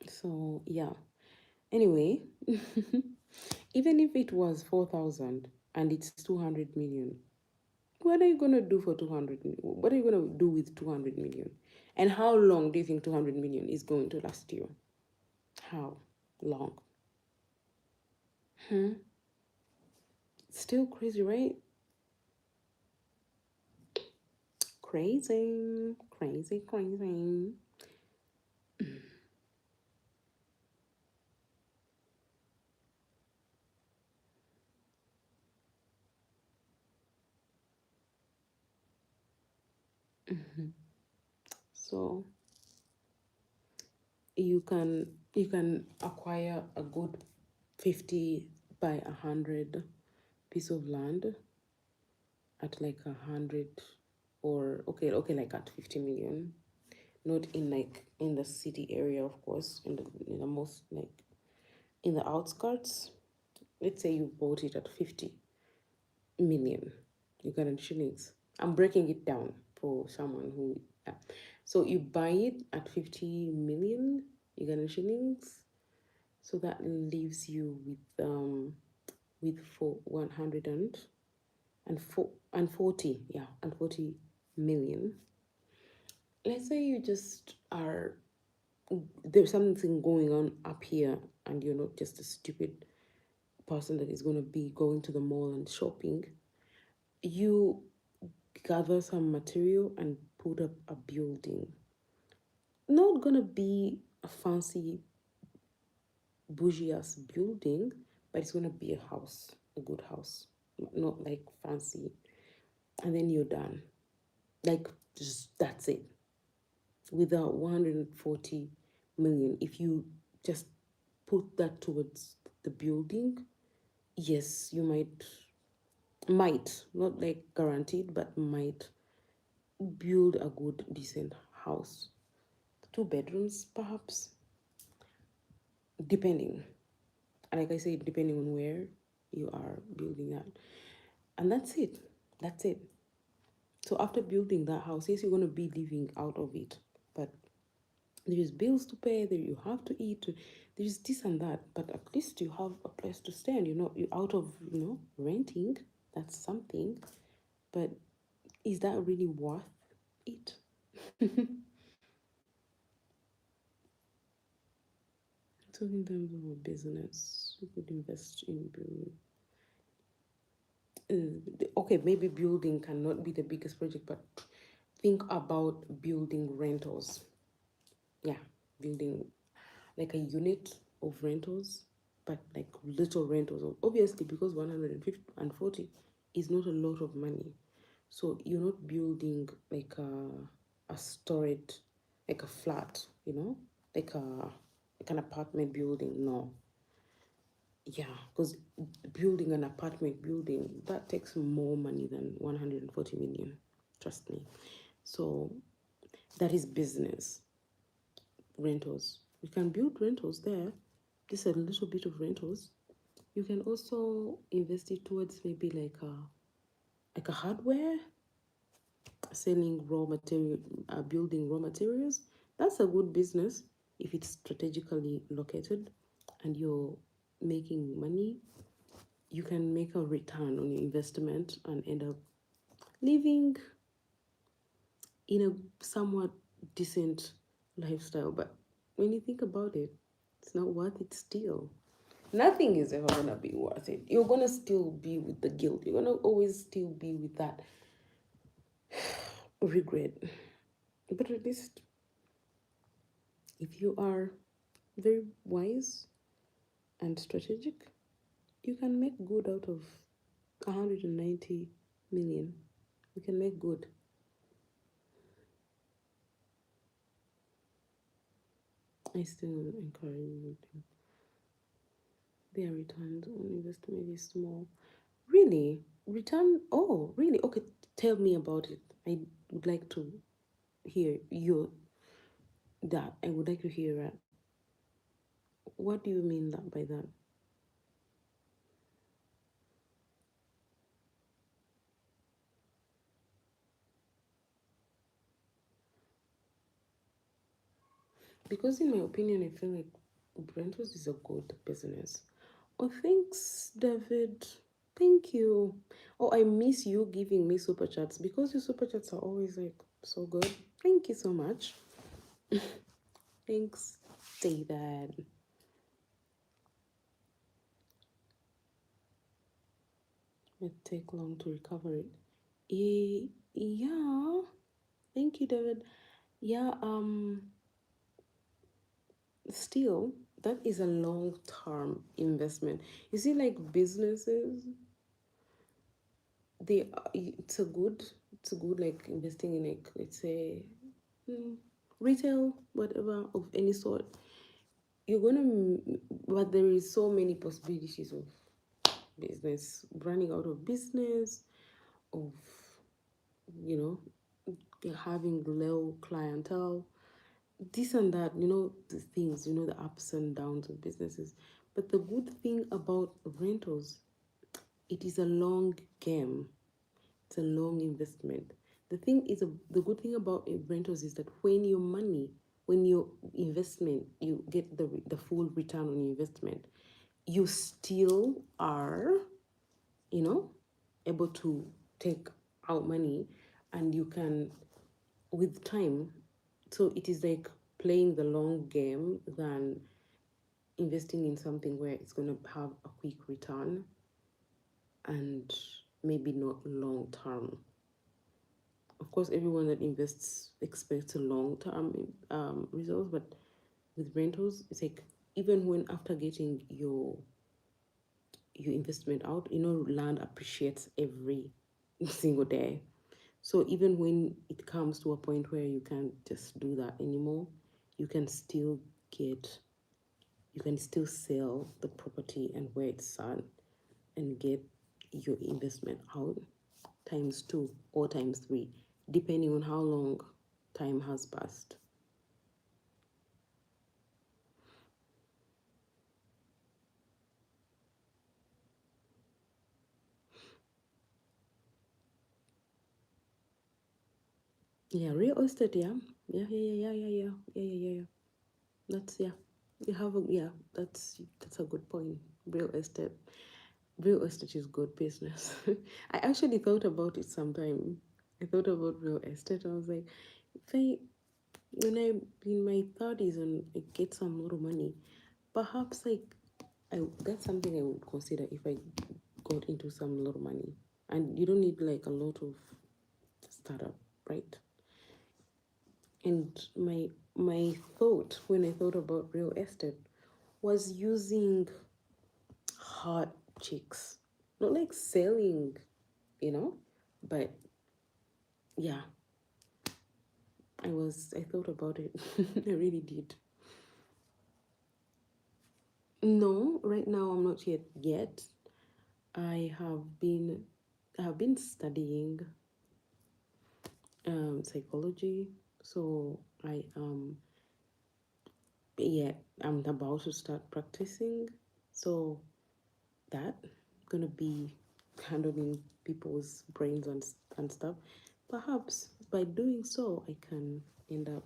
S1: So yeah. Anyway, even if it was 4,000 and it's 200 million, what are you gonna do for 200 million? What are you gonna do with 200 million? And how long do you think 200 million is going to last you? How long? Hmm. Still crazy, right? Crazy, crazy, crazy. So you can acquire a good 50 by 100 piece of land at like 100, or okay, like at 50 million, not in like in the city area, of course, in the most like in the outskirts. Let's say you bought it at 50 million Ugandan shillings. I'm breaking it down for someone who, yeah. So you buy it at 50 million Ugandan shillings. So that leaves you with for 100 and 40, yeah, and 40 million. Let's say you just are, there's something going on up here, and you're not just a stupid person that is going to be going to the mall and shopping. You gather some material and put up a building. Not going to be a fancy bougie ass building, but it's going to be a house, a good house, not like fancy. And then you're done. Like, just that's it. Without 140 million, if you just put that towards the building, yes, you might not like guaranteed, but might build a good decent house. 2 bedrooms perhaps, depending, like I said, depending on where you are building at. And that's it. So after building that house, yes, you're going to be living out of it, but there's bills to pay, there you have to eat, there's this and that, but at least you have a place to stay, and you're out of renting. That's something. But is that really worth it? So in terms of a business, you could invest in building. Okay, maybe building cannot be the biggest project, but think about building rentals. Yeah, building like a unit of rentals, but like little rentals. Obviously, because 140 is not a lot of money. So you're not building like a storage, like a flat, like an apartment building. No. Yeah, because building an apartment building, that takes more money than 140 million. Trust me. So that is business. Rentals. You can build rentals there. Just a little bit of rentals. You can also invest it towards maybe like a hardware, selling raw material, building raw materials. That's a good business if it's strategically located and you're making money. You can make a return on your investment and end up living in a somewhat decent lifestyle. But when you think about it, it's not worth it still. Nothing is ever gonna be worth it. You're gonna still be with the guilt. You're gonna always still be with that regret. But at least if you are very wise and strategic, you can make good out of 190 million. You can make good. I still encourage their returns on investment is small. Really? Return? Oh, really? Okay, tell me about it. I would like to hear your that. I would like to hear that. What do you mean that by that? Because in my opinion, I feel like rentals is a good business. Oh, thanks, David. Thank you. Oh, I miss you giving me super chats because your super chats are always like so good. Thank you so much. Thanks, David. It take long to recover it. Yeah. Thank you, David. Yeah. Still, that is a long-term investment. You see, like businesses, it's a good like investing in like let's say mm, retail whatever of any sort. You're gonna but there is so many possibilities of business running out of business, of you know having low clientele, this and that, the things, the ups and downs of businesses. But the good thing about rentals, it is a long game. It's a long investment. The good thing about rentals is that when your investment, you get the full return on your investment, you still are, you know, able to take out money, and you can, with time. So it is like playing the long game than investing in something where it's going to have a quick return and maybe not long term. Of course, everyone that invests expects a long term results, but with rentals, it's like even when after getting your investment out, land appreciates every single day. So even when it comes to a point where you can't just do that anymore, you can still get, you can still sell the property and where it's at and get your investment out times two or times three, depending on how long time has passed. Yeah, real estate, yeah. Yeah. That's yeah. You have a yeah, that's a good point. Real estate. Real estate is good business. I actually thought about it sometime. I thought about real estate. I was like, if I when I'm in my thirties and I get some little money, perhaps like that's something I would consider if I got into some little money. And you don't need like a lot of startup, right? And my thought when I thought about real estate was using hot chicks, not like selling, you know, but yeah, I thought about it. I really did. No, right now I'm not yet. I have been I have been studying psychology, so yeah, I'm about to start practicing. So that gonna be handling people's brains and stuff. Perhaps by doing so, end up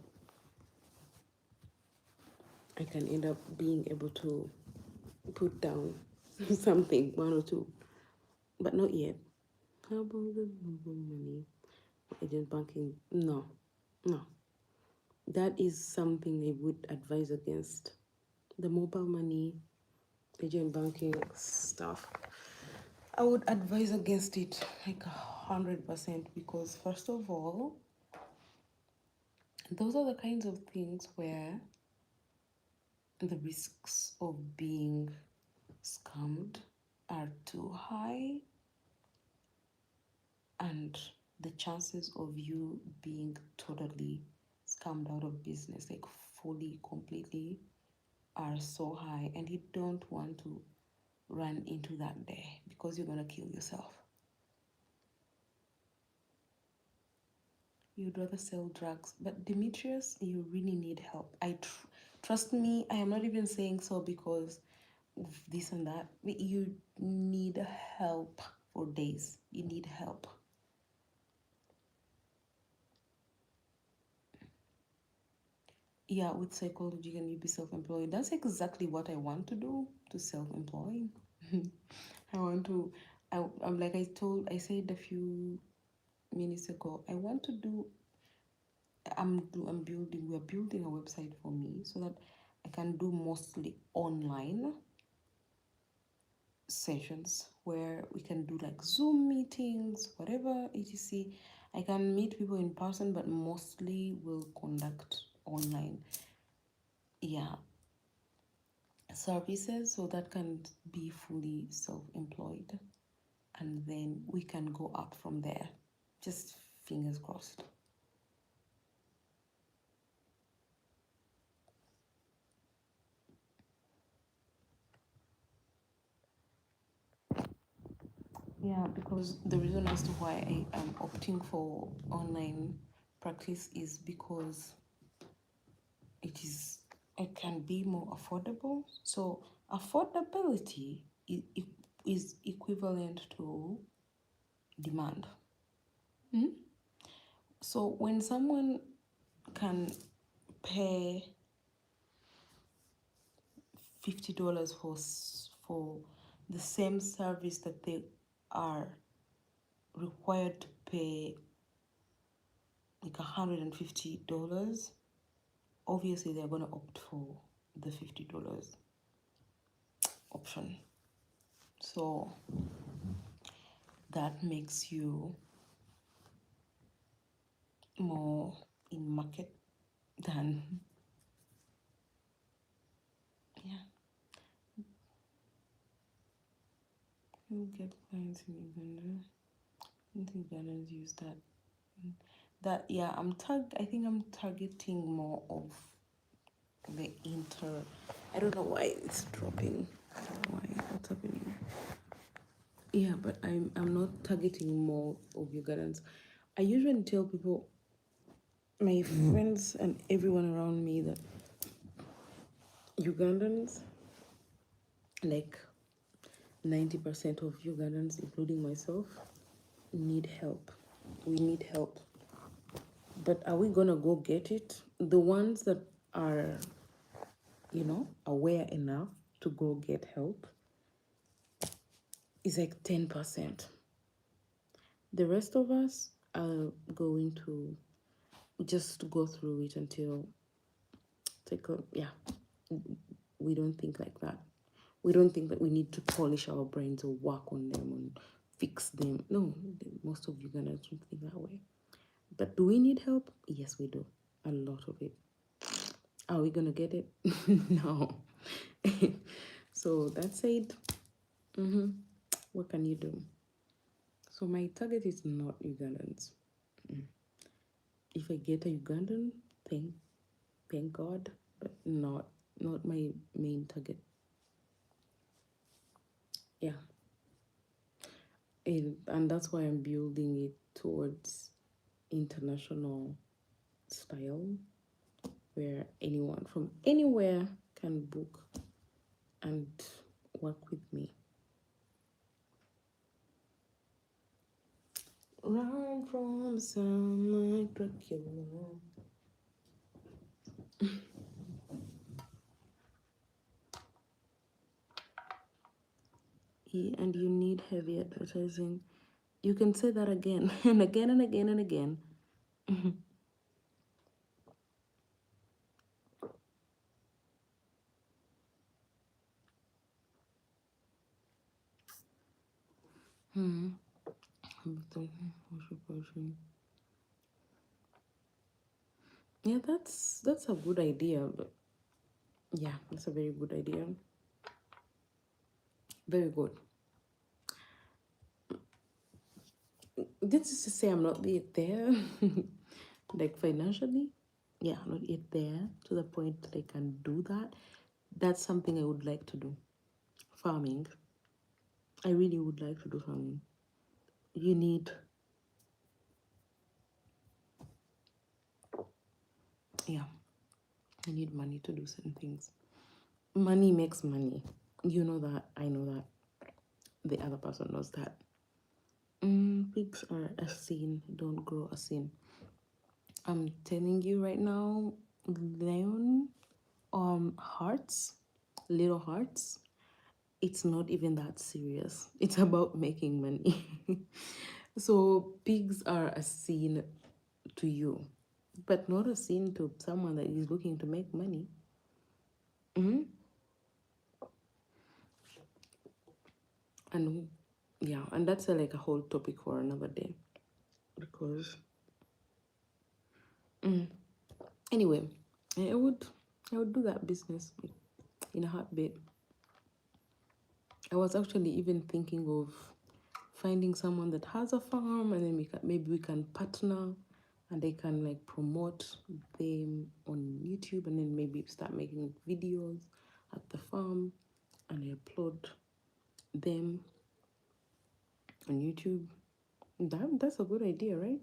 S1: I can end up being able to put down something, one or two, but not yet. How about the mobile money? Agent banking? No, no. That is something I would advise against. The mobile money, agent banking stuff, I would advise against it like 100%, because first of all, those are the kinds of things where the risks of being scammed are too high, and the chances of you being totally scammed out of business, like fully, completely, are so high, and you don't want to run into that day because you're gonna kill yourself. You'd rather sell drugs, but Demetrius, you really need help. Trust me. I am not even saying so because of this and that. You need help for days. You need help. Yeah, with psychology, can you be self-employed? That's exactly what I want to do, to self-employ. I want to, I'm like I said a few minutes ago, I want to do, we're building a website for me so that I can do mostly online sessions where we can do like Zoom meetings, whatever, etc. I can meet people in person, but mostly will conduct online. Yeah, services, so that can be fully self-employed, and then we can go up from there. Just fingers crossed. Yeah, because the reason as to why I am opting for online practice is because it can be more affordable. So affordability is equivalent to demand. So when someone can pay $50 for the same service that they are required to pay like $150, obviously they're going to opt for the $50 option. So that makes you more in market than, yeah. You get clients in Uganda. I don't think Ugandans use that. Yeah, I think I'm targeting more of the I don't know why it's dropping. Why? What's happening? Yeah, but I'm not targeting more of Ugandans. I usually tell people, my friends and everyone around me, that Ugandans, like 90% of Ugandans, including myself, need help. We need help. But are we gonna go get it? The ones that are, aware enough to go get help is like 10%. The rest of us are going to just go through it until we don't think like that. We don't think that we need to polish our brains or work on them and fix them. No, most of Ugandans don't think that way. But do we need help? Yes, we do. A lot of it. Are we gonna get it? No. So that said, what can you do? So my target is not Ugandans. If I get a Ugandan, thank God, but not my main target. Yeah. And that's why I'm building it towards international style, where anyone from anywhere can book and work with me. Run from some like Dracula. And you need heavy advertising. You can say that again and again and again and again. Hmm. Yeah, that's a good idea. But yeah, that's a very good idea. Very good. This is to say I'm not yet there, like financially. Yeah, I'm not yet there to the point that I can do that. That's something I would like to do. Farming. I really would like to do farming. You need, yeah, I need money to do certain things. Money makes money. You know that. I know that. The other person knows that. Pigs are a sin. Don't grow a sin. I'm telling you right now, lion, hearts, little hearts. It's not even that serious. It's about making money. So pigs are a sin to you, but not a sin to someone that is looking to make money. Hmm. And yeah, and that's like a whole topic for another day because anyway, I would I would do that business in a heartbeat. I was actually even thinking of finding someone that has a farm, and then maybe we can partner, and they can like promote them on YouTube, and then maybe start making videos at the farm, and I upload them on YouTube. That's a good idea, right?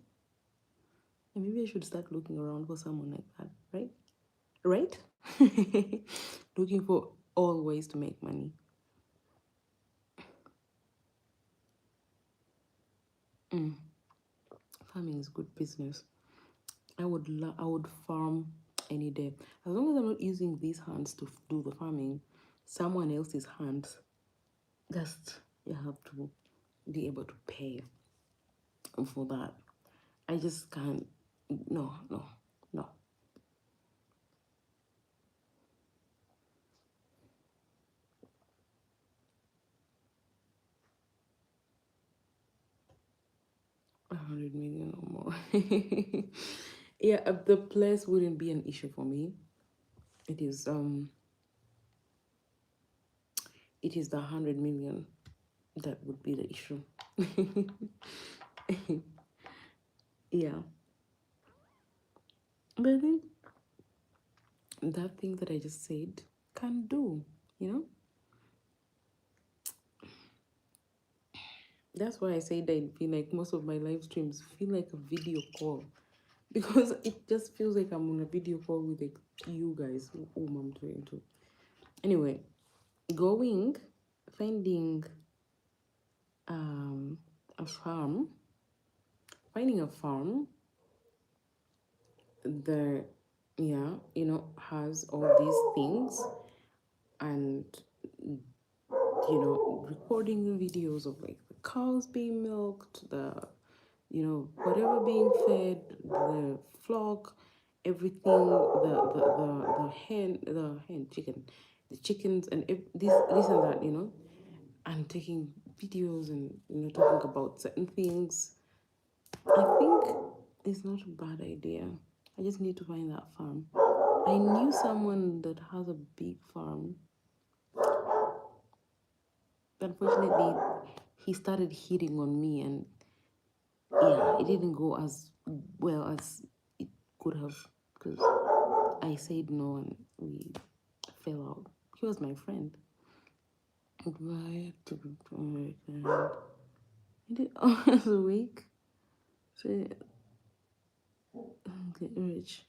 S1: And maybe I should start looking around for someone like that, right? Right? Looking for all ways to make money. Farming is good business. I would farm any day. As long as I'm not using these hands to do the farming, someone else's hands, just you have to be able to pay for that. I just can't. No, no, no. 100 million or more. Yeah, the place wouldn't be an issue for me. It is it is the 100 million that would be the issue. Yeah, but I think that thing that I just said can do, you know? That's why I said I feel like most of my live streams feel like a video call because it just feels like I'm on a video call with like you guys whom I'm talking to. Anyway, going, finding um, a farm, finding a farm that, yeah, you know, has all these things and recording the videos of like the cows being milked, the whatever being fed, the flock, everything, the hen chicken, the chickens, and this and that, and taking videos and talking about certain things. I think it's not a bad idea. I just need to find that farm. I knew someone that has a big farm. Unfortunately, he started hitting on me, and yeah, it didn't go as well as it could have because I said no and we fell out. He was my friend. Goodbye to American. He did almost a week. So get rich.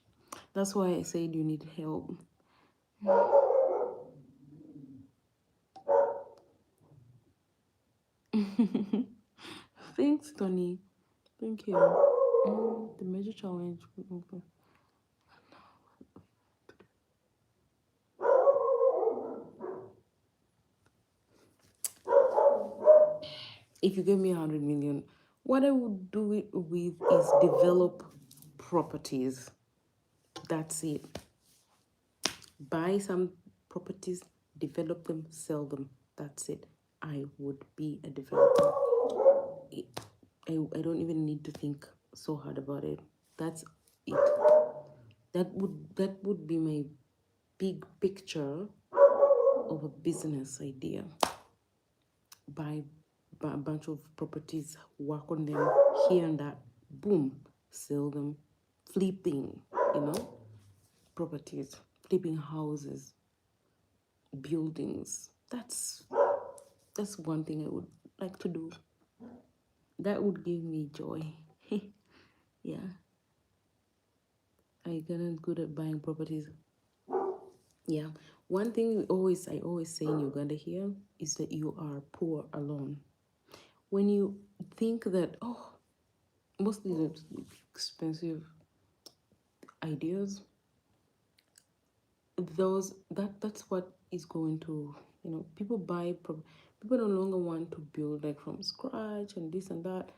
S1: That's why I said you need help. Thanks, Tony. Thank you. The major challenge. Okay. If you give me 100 million, what I would do it with is develop properties. That's it. Buy some properties, develop them, sell them. That's it. I would be a developer. I don't even need to think so hard about it. That's it. That would be my big picture of a business idea. Buy a bunch of properties, work on them here and that, boom, sell them, flipping, you know, properties, flipping houses, buildings. That's one thing I would like to do. That would give me joy. Yeah, I get good at buying properties. Yeah, one thing I always say in Uganda here is that you are poor alone. When you think that, oh, mostly the expensive ideas, that's what is going to, people people no longer want to build like from scratch and this and that.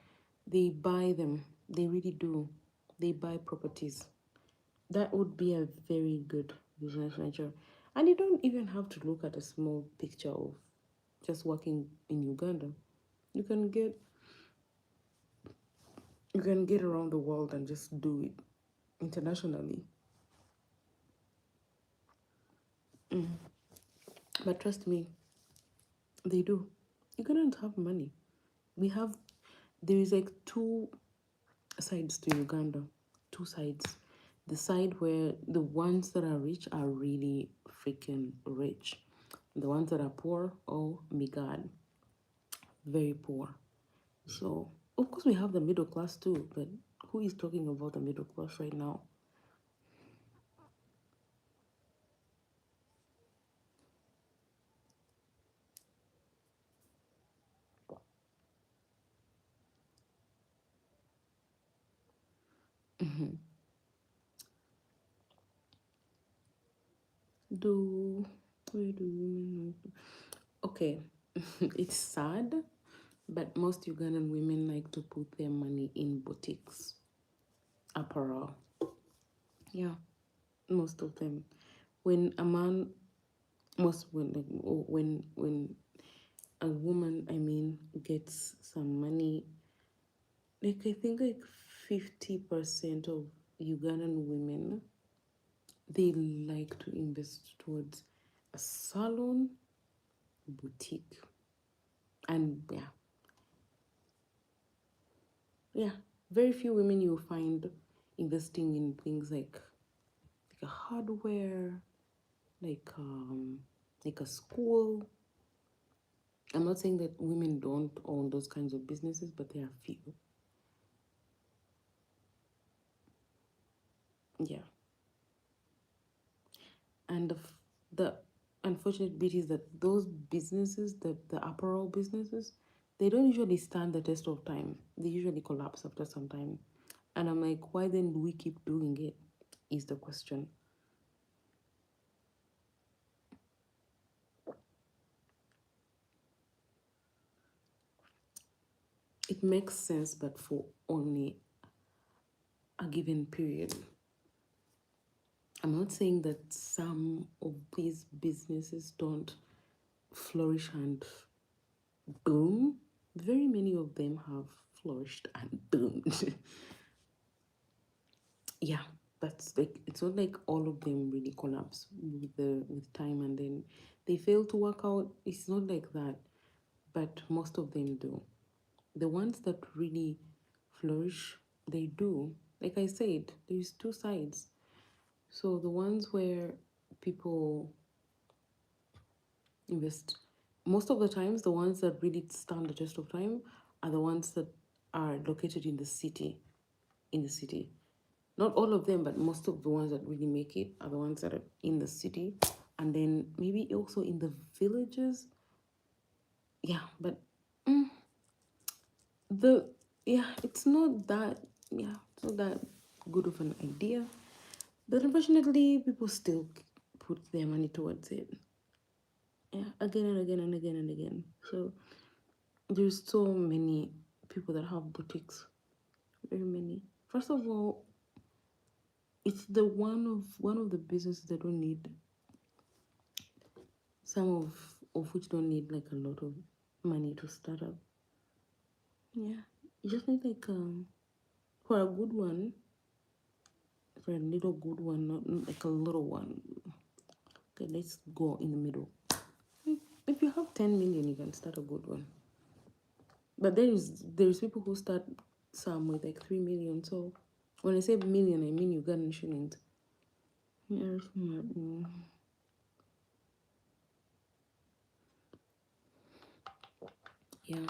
S1: They buy them. They really do. They buy properties. That would be a very good business venture. And you don't even have to look at a small picture of just working in Uganda. You can get around the world and just do it internationally. But trust me, they do. Ugandans have money. We have There is like two sides to Uganda. Two sides. The side where the ones that are rich are really freaking rich. The ones that are poor, oh my god, very poor. So of course we have the middle class too, but who is talking about the middle class right now? Do where do women okay? It's sad, but most Ugandan women like to put their money in boutiques, apparel. Yeah, most of them. When a man, most when like when a woman, I mean, gets some money, like I think like 50% of Ugandan women, they like to invest towards a salon, boutique, and yeah, very few women you'll find investing in things like a hardware, like a school. I'm not saying that women don't own those kinds of businesses, but there are few. Yeah, and the unfortunate bit is that those businesses, the apparel businesses, they don't usually stand the test of time. They usually collapse after some time. And I'm like, why then do we keep doing it? Is the question. It makes sense, but for only a given period. I'm not saying that some of these businesses don't flourish and boom. Very many of them have flourished and boomed. Yeah, that's like, it's not like all of them really collapse with time and then they fail to work out. It's not like that, but most of them do. The ones that really flourish, they do. Like I said, there's two sides. So the ones where people invest, most of the times the ones that really stand the test of time are the ones that are located in the city. In the city, not all of them, but most of the ones that really make it are the ones that are in the city, and then maybe also in the villages. Yeah, but mm, the yeah, it's not that good of an idea. But unfortunately, people still put their money towards it. Yeah, again and again and again and again. So there's so many people that have boutiques. Very many. First of all, it's the one of the businesses that don't need, some of which don't need like a lot of money to start up. Yeah. You just need like for a good one, for a little good one, not like a little one. Okay, let's go in the middle. If you have 10 million, you can start a good one. But there's people who start some with like 3 million. So when I say million, I mean Ugandan shillings. Yeah. Yeah.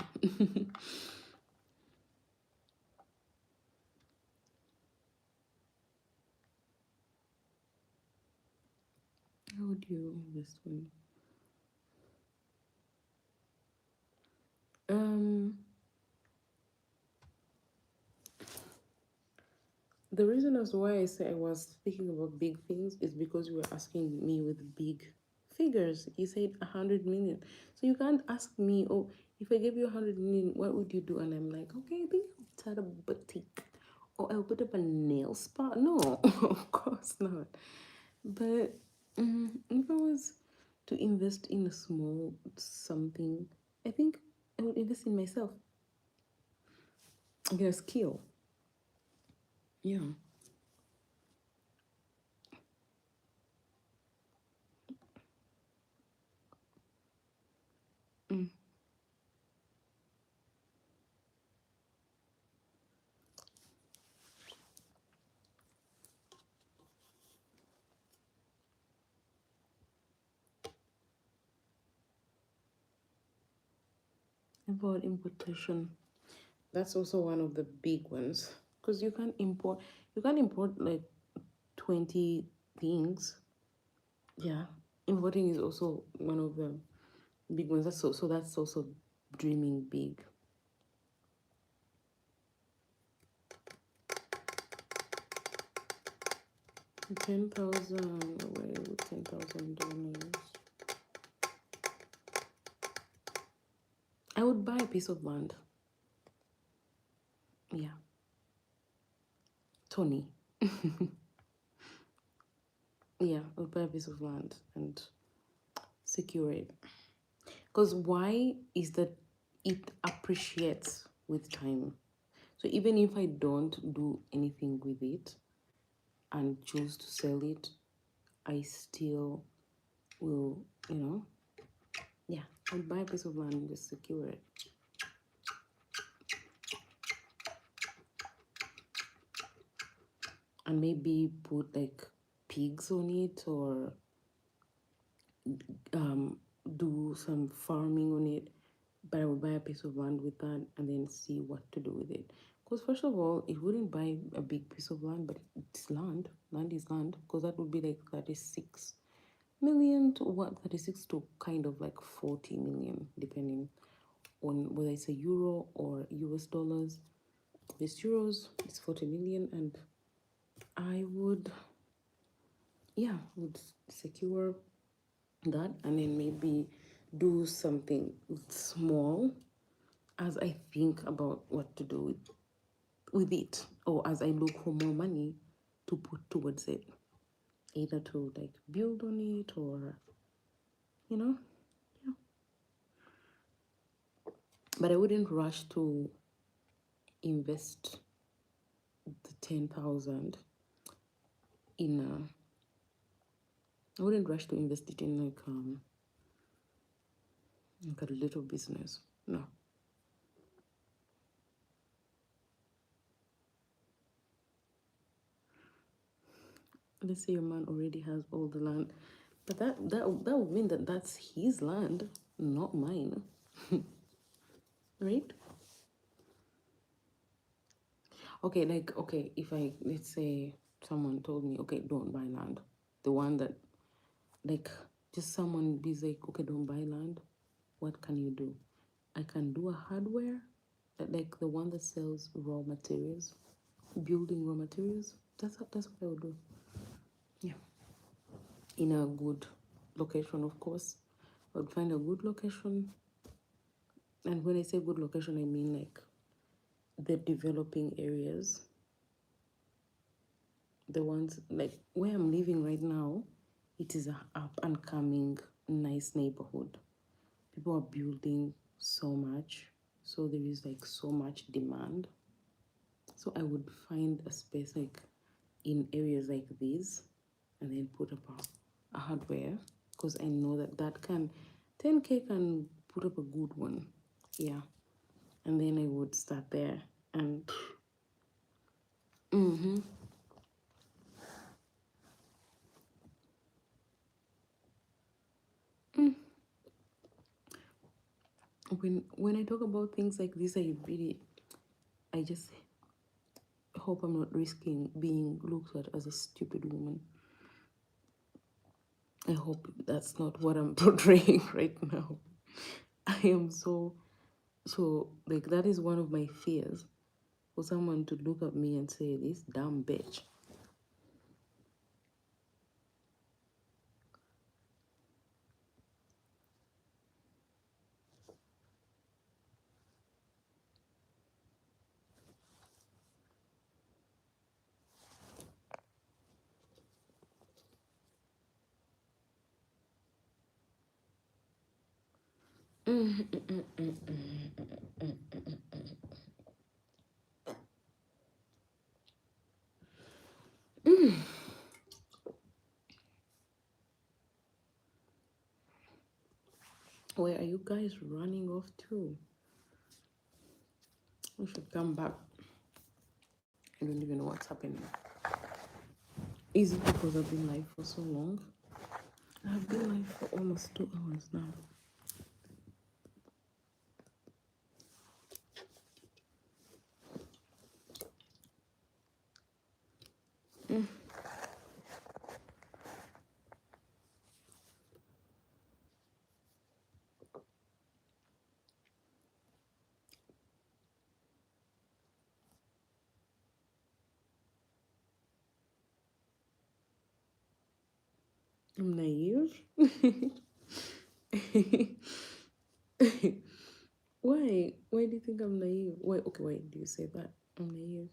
S1: How would you invest one? The reason as why I say I was speaking about big things is because you were asking me with big figures. You said 100 million, so you can't ask me, oh, if I gave you 100 million, what would you do? And I'm like, okay, I think I'll start a boutique, or I'll put up a nail spa. No, of course not. But if I was to invest in a small something, I think I would invest in myself, get a skill. Yeah. Mm. About importation. That's also one of the big ones because you can't import like 20 things. Yeah, importing is also one of the big ones. That's also dreaming big. 10,000 away with $10,000. I would buy a piece of land. Yeah, Tony. Yeah, I would buy a piece of land and secure it. Because why is that it appreciates with time. So even if I don't do anything with it and choose to sell it, I still will, yeah, I'll buy a piece of land and just secure it. And maybe put like pigs on it or do some farming on it. But I would buy a piece of land with that and then see what to do with it. Because first of all, it wouldn't buy a big piece of land, but it's land. Land is land. Because that would be like 36 million to what, 36 to kind of like 40 million, depending on whether it's a euro or US dollars. If it's euros, it's 40 million. And I would, yeah, would secure that and then maybe do something small as I think about what to do with it, or as I look for more money to put towards it, either to like build on it or yeah. But I wouldn't rush to invest the 10,000 in I wouldn't rush to invest it in like a little business. No. Let's say your man already has all the land, but that would mean that that's his land, not mine. Right? Okay, like okay, if I let's say someone told me, okay, don't buy land. The one that like just someone be like, okay, don't buy land. What can you do? I can do a hardware, like the one that sells raw materials, building raw materials. That's what I would do. Yeah, in a good location, of course. I would find a good location, and when I say good location, I mean like the developing areas, the ones like where I'm living right now. It is a up and coming nice neighborhood. People are building so much, so there is like so much demand. So I would find a space like in areas like these and then put up a hardware, because I know that that can 10K can put up a good one. Yeah. And then I would start there and when I talk about things like this, I just hope I'm not risking being looked at as a stupid woman. I hope that's not what I'm portraying right now. I am so like, that is one of my fears, for someone to look at me and say, this damn bitch. Where are you guys running off to? We should come back. I don't even know what's happening. Is it because I've been live for so long? I've been live for almost 2 hours now. I'm naive. Why? Why do you think I'm naive? Why? Okay, why do you say that? I'm naive.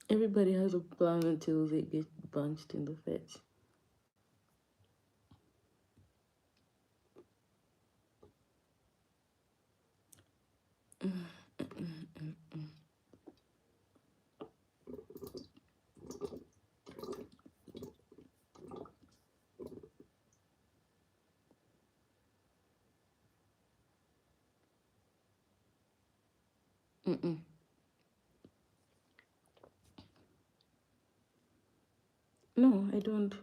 S1: Everybody has a plan until they get punched in the face. No, I don't.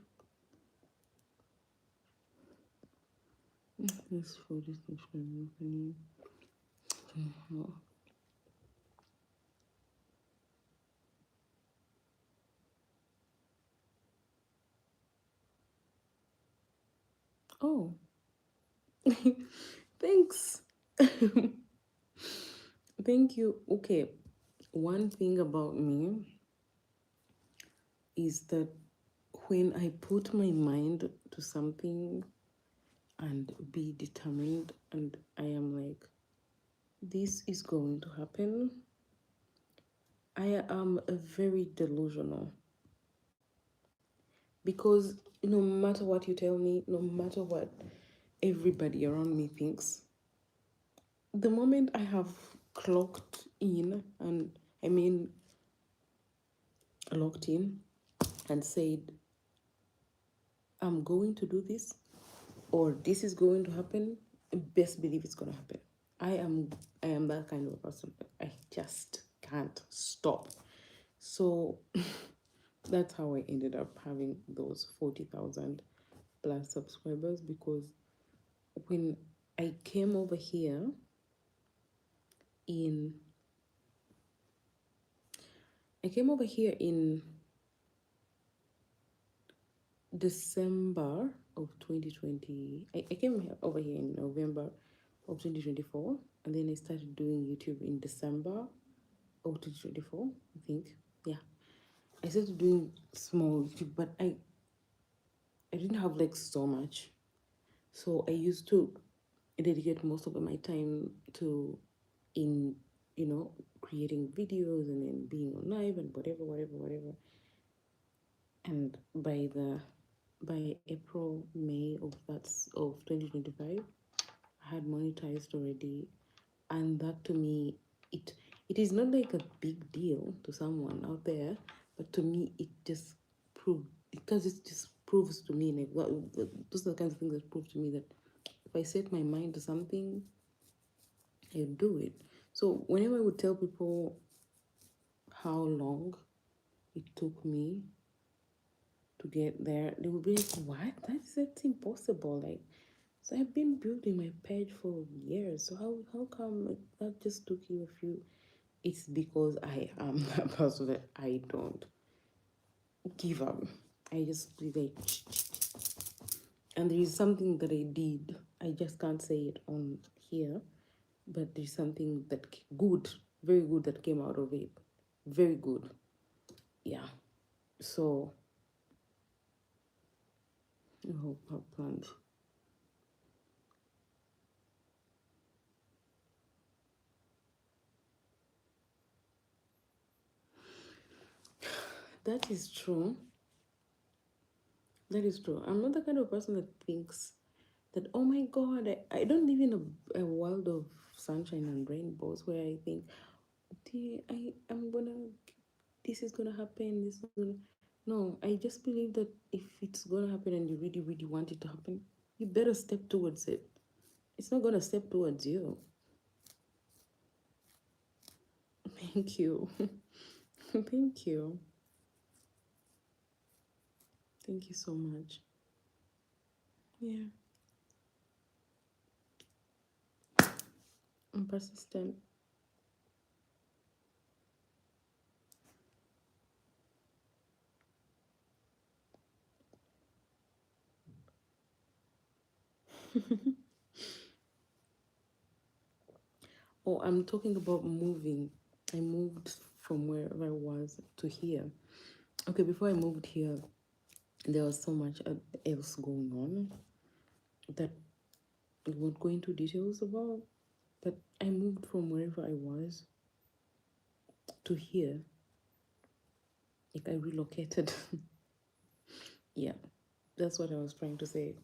S1: This food is not funny. Oh, thanks. Thank you. Okay, one thing about me is that when I put my mind to something and be determined, and I am like, this is going to happen, I am very delusional. Because no matter what you tell me, no matter what everybody around me thinks, the moment I have clocked in, and I mean locked in, and said, I'm going to do this, or this is going to happen, best believe it's going to happen. I am that kind of a person. I just can't stop. So That's how I ended up having those 40,000 plus subscribers, because when I came over here in in December of 2020. I came over here in November of 2024, and then I started doing YouTube in December of 2024, I think. Yeah. I started doing small YouTube, but I didn't have like so much. So I used to dedicate most of my time to in creating videos and then being on live and whatever. And by April, May of 2025, I had monetized already, and that to me, it it is not like a big deal to someone out there, but to me, it just proved, because it just proves to me, like, those are the kinds of things that prove to me that if I set my mind to something, I do it. So whenever I would tell people how long it took me to get there, they would be like, "What? That's impossible!" Like, so I've been building my page for years. So how come that just took you a few? It's because I am that person that I don't give up. I just be like, and there is something that I did. I just can't say it on here, but there's something that good, very good, that came out of it. Very good. Yeah. So I hope I planned. That is true. That is true. I'm not the kind of person that thinks that, oh my God, I don't live in a world of sunshine and rainbows where I think, I'm gonna, this is gonna happen, this is gonna. No, I just believe that if it's gonna happen and you really, really want it to happen, you better step towards it. It's not gonna step towards you. Thank you. Thank you. Thank you so much. Yeah, I'm persistent. Oh, I'm talking about moving. I moved from wherever I was to here. Okay, before I moved here, there was so much else going on that I won't go into details about. But I moved from wherever I was to here. Like, I relocated. Yeah, that's what I was trying to say.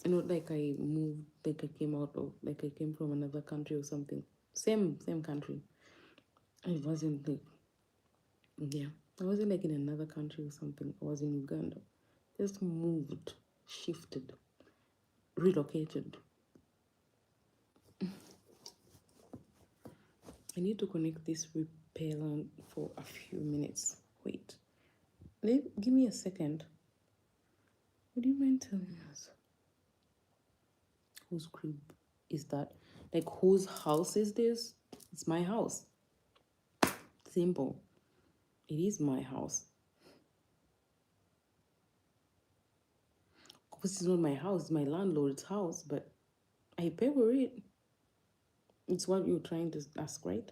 S1: Not like I moved, like I came out of, like I came from another country or something. Same country. I wasn't like, yeah, I wasn't like in another country or something. I was in Uganda. Just moved, shifted, relocated. I need to connect this repellent for a few minutes. Wait, give me a second. Would you mind telling us whose crib is that? Like, whose house is this? It's my house. Simple. It is my house. Of course, it's not my house, it's my landlord's house, but I pay for it. It's what you're trying to ask, right?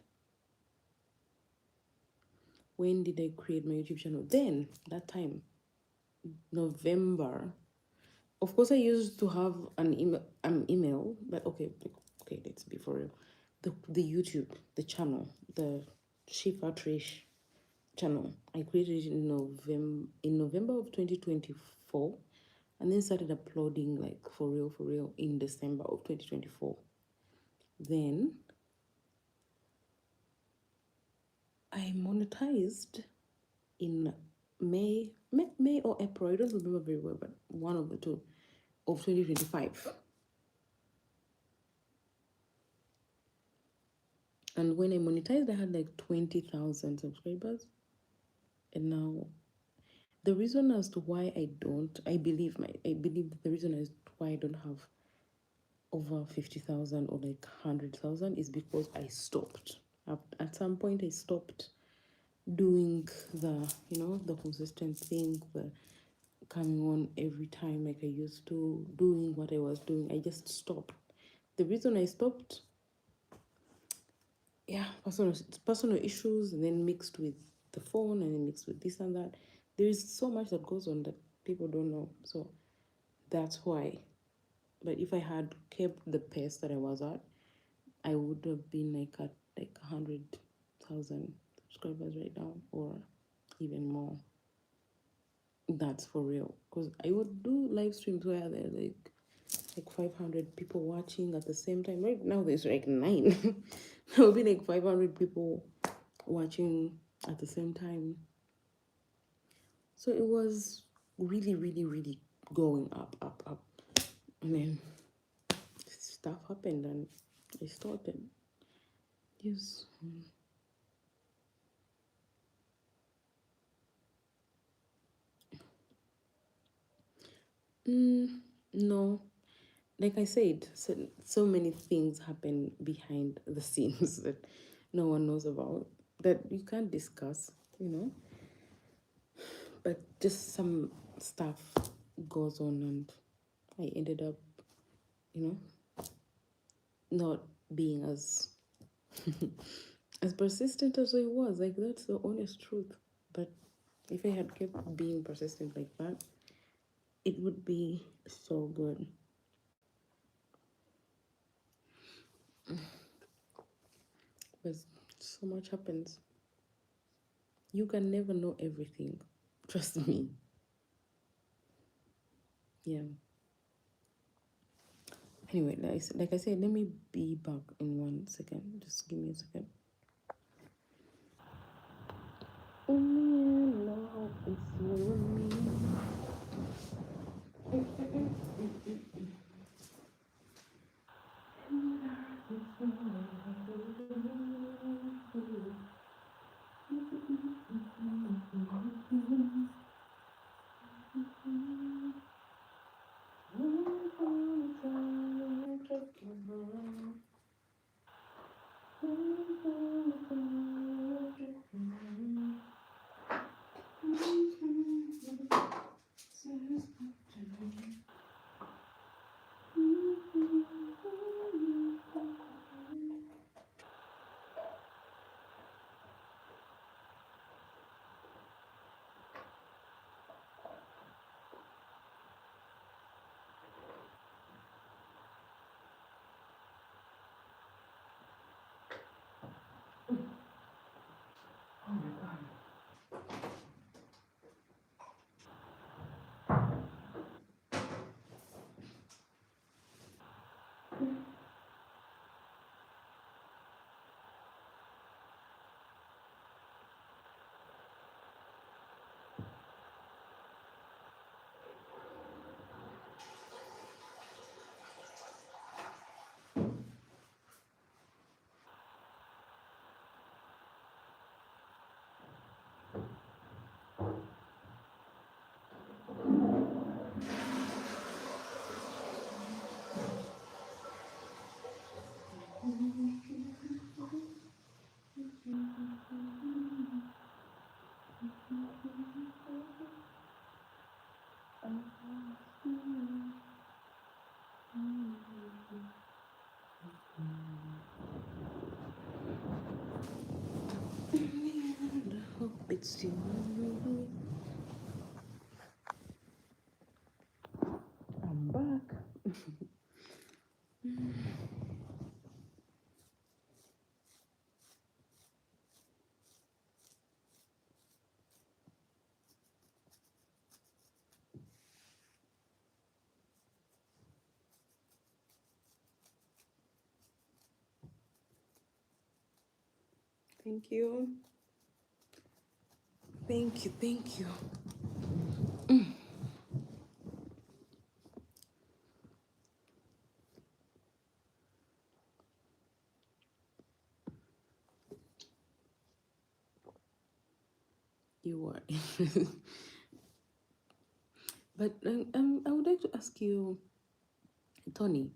S1: When did I create my YouTube channel? Then, that time, November. Of course, I used to have an email, but okay, let's be for real. The YouTube, the channel, the Shifa Trish channel, I created it in November of 2024, and then started uploading, like, for real in December of 2024. Then I monetized in May or April. I don't remember very well, but one of the two of 2025. And when I monetized, I had like 20,000 subscribers, and now The reason as to why I believe that the reason as to why I don't have over 50,000 or like 100,000 is because I stopped. At some point, I stopped doing the consistent thing, the coming on every time like I used to, doing what I was doing. I just stopped. The reason I stopped, personal issues, and then mixed with the phone, and then mixed with this and that. There is so much that goes on that people don't know. So that's why. But if I had kept the pace that I was at, I would have been like at like 100,000 subscribers right now, or even more. That's for real. Because I would do live streams where there are like 500 people watching at the same time. Right now there's like 9. There will be like 500 people watching at the same time. So it was really, really, really going up, up, up. And then stuff happened and I started. Yes. No. Like I said, so many things happen behind the scenes that no one knows about, that you can't discuss, But just some stuff goes on, and I ended up, not being as as persistent as I was. Like, that's the honest truth. But if I had kept being persistent like that, it would be so good. Because so much happens. You can never know everything. Trust me. Yeah. Anyway, like I said, let me be back in 1 second. Just give me a second. Now it's you and me. Oh my God. I hope it's you. I'm back. Thank you. Thank you. Thank you. You are. But I would like to ask you, Tony,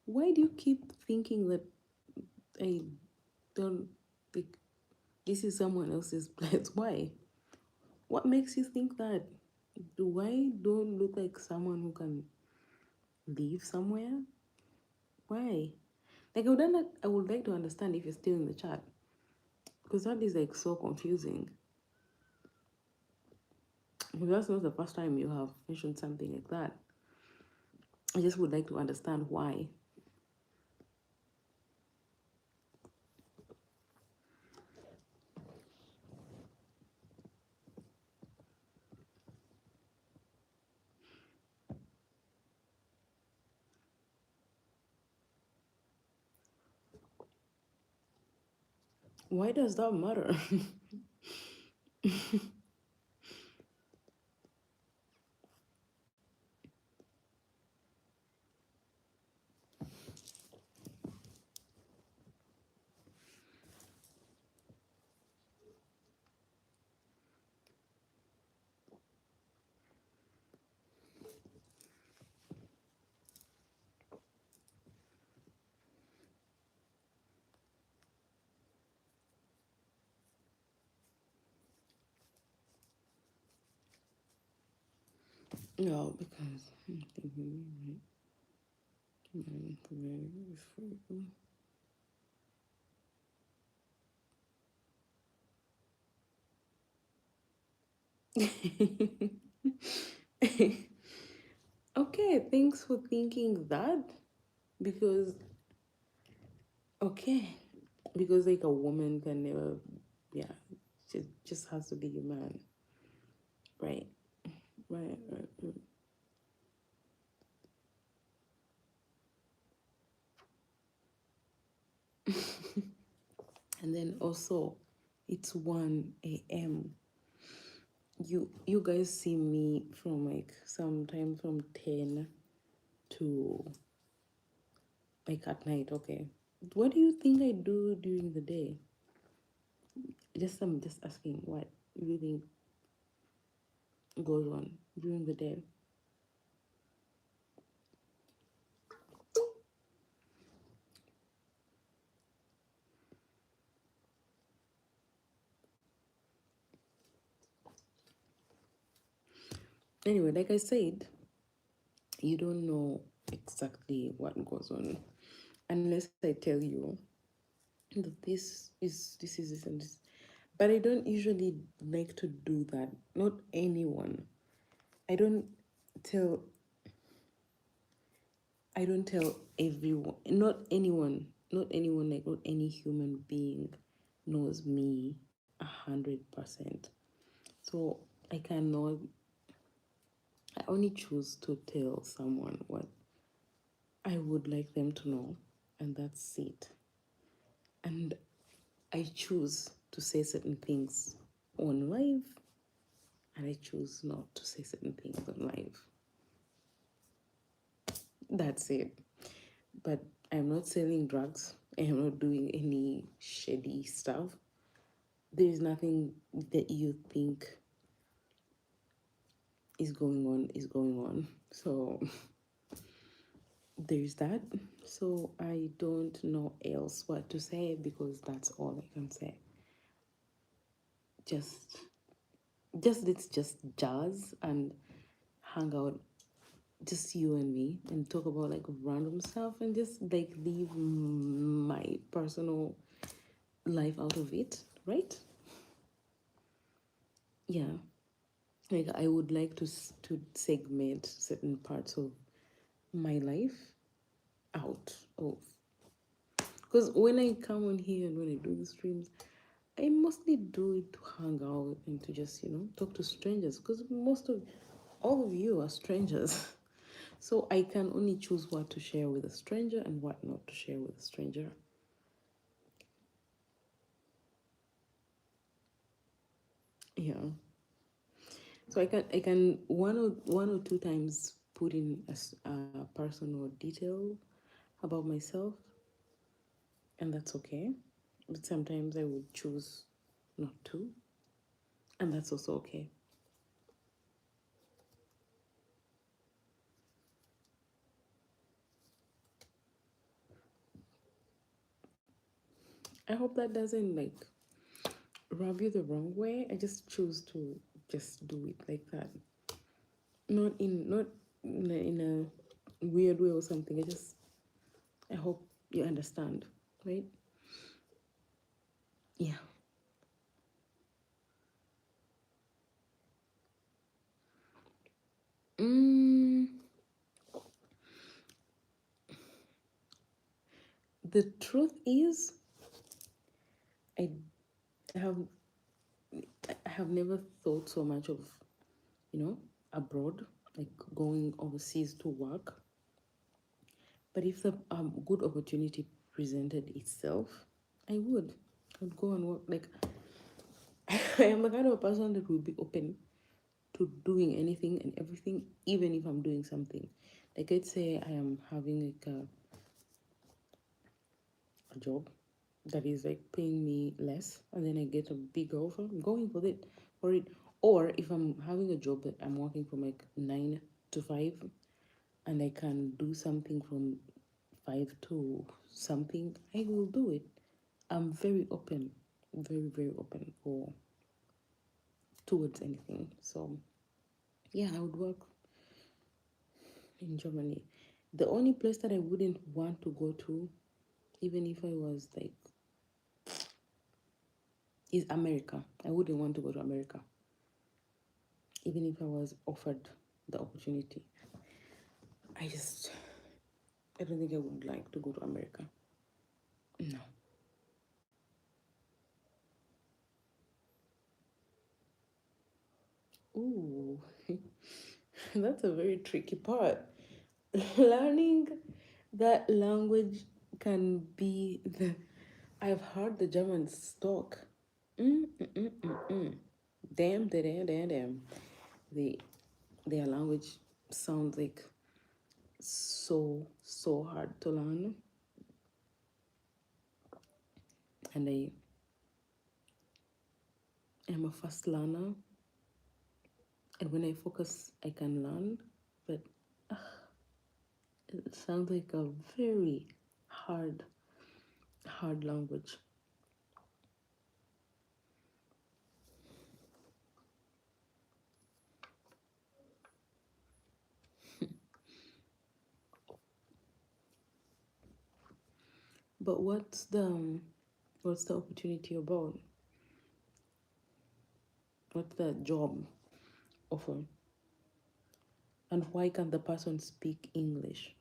S1: why do you keep thinking that I don't think this is someone else's place? Why? What makes you think that? Do I don't look like someone who can live somewhere? Why? Like I would like to understand if you're still in the chat because that is like so confusing. If that's not the first time you have mentioned something like that, I just would like to understand why. Why does that matter? No, because I'm thinking, okay, thanks for thinking that. Because, okay, because like a woman can never, yeah, she just has to be a man. Right, right. And then also, it's 1 a.m. You guys see me from like sometime from 10 to like at night, okay? What do you think I do during the day? I'm just asking what you think goes on during the day. Anyway, like I said, you don't know exactly what goes on unless I tell you that this and this. But I don't usually like to do that. Not anyone. I don't tell I don't tell everyone, not anyone, like not any human being knows me 100%. So I cannot, I only choose to tell someone what I would like them to know, and that's it. And I choose to say certain things on live, and I choose not to say certain things on live. That's it. But I'm not selling drugs. I am not doing any shady stuff. There's nothing that you think is going on. So there's that. So I don't know else what to say because that's all I can say. Just let's just jazz and hang out, just you and me, and talk about like random stuff and just like leave my personal life out of it, right? Yeah. Like I would like to segment certain parts of my life out of, because when I come on here and when I do the streams, I mostly do it to hang out and to just talk to strangers, because most of all of you are strangers. So I can only choose what to share with a stranger and what not to share with a stranger. Yeah. So I can one or two times put in a personal detail about myself, and that's okay. But sometimes I would choose not to, and that's also okay. I hope that doesn't like rub you the wrong way. I just choose to just do it like that. Not in a weird way or something. I hope you understand, right? Yeah. Mm, the truth is, I have I have never thought so much of, abroad, like going overseas to work. But if the good opportunity presented itself, I would. I'd go and work. Like I am the kind of person that will be open to doing anything and everything, even if I'm doing something. Like let's say I am having like a job that is like paying me less, and then I get a big offer. I'm going for it. Or if I'm having a job that I'm working from like 9 to 5, and I can do something from 5 to something, I will do it. I'm very open, very, very open for towards anything. So yeah, I would work in Germany. The only place that I wouldn't want to go to, even if I was like, is America. I wouldn't want to go to America, even if I was offered the opportunity. I just, I don't think I would like to go to America. No. Ooh, that's a very tricky part. Learning that language can be the. I've heard the Germans talk. Mm, mm, mm, mm, mm. Damn, damn, damn, damn. They, their language sounds like so hard to learn, and I am a fast learner. And when I focus, I can learn. But it sounds like a very hard, hard language. But what's the opportunity about? What's the job offer? And why can't the person speak English?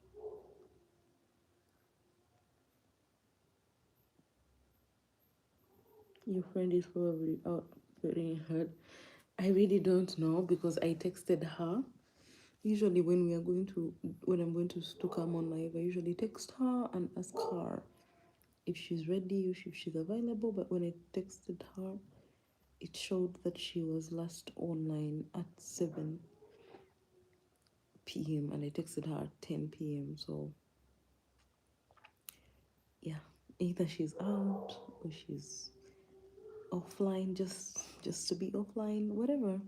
S1: Your friend is probably out getting hurt. I really don't know because I texted her. Usually when I'm going to come on live, I usually text her and ask her if she's ready, if she's available. But when I texted her, it showed that she was last online at 7 p.m. and I texted her at 10 p.m. So yeah, either she's out or she's offline, just to be offline, whatever.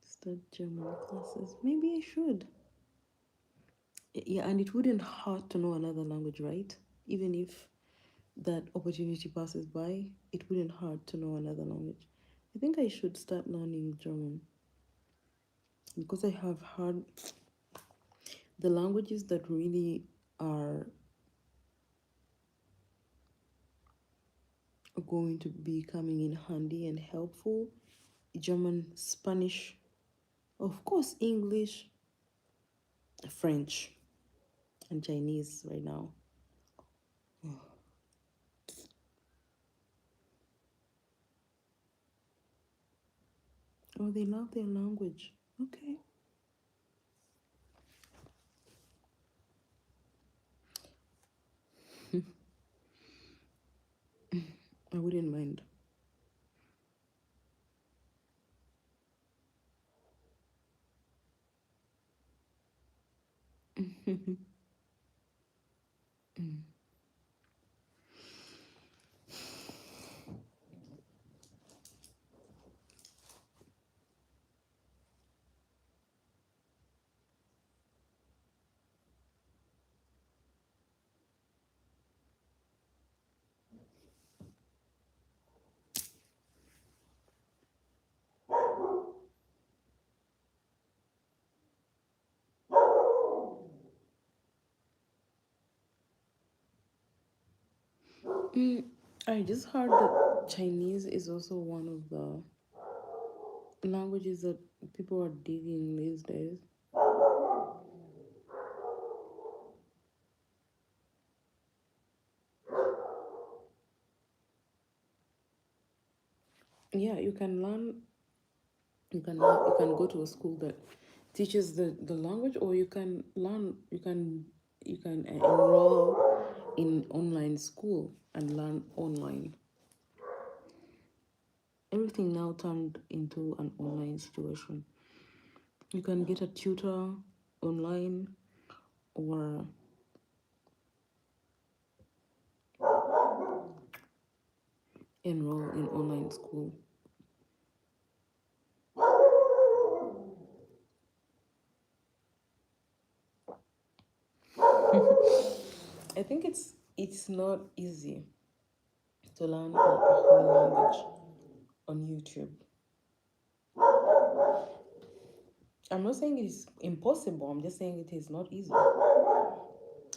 S1: Start German classes. Maybe I should. Yeah, and it wouldn't hurt to know another language, right? Even if that opportunity passes by, it wouldn't hurt to know another language. I think I should start learning German because I have heard the languages that really are going to be coming in handy and helpful: German, Spanish, of course, English, French, and Chinese right now. Oh, they love their language. Okay. I wouldn't mind. I just heard that Chinese is also one of the languages that people are digging these days. Yeah, you can learn. You can go to a school that teaches the language, or you can learn. You can enroll in online school and learn online. Everything now turned into an online situation. You can get a tutor online or enroll in online school. I think it's not easy to learn a whole language on YouTube. I'm not saying it is impossible, I'm just saying it is not easy.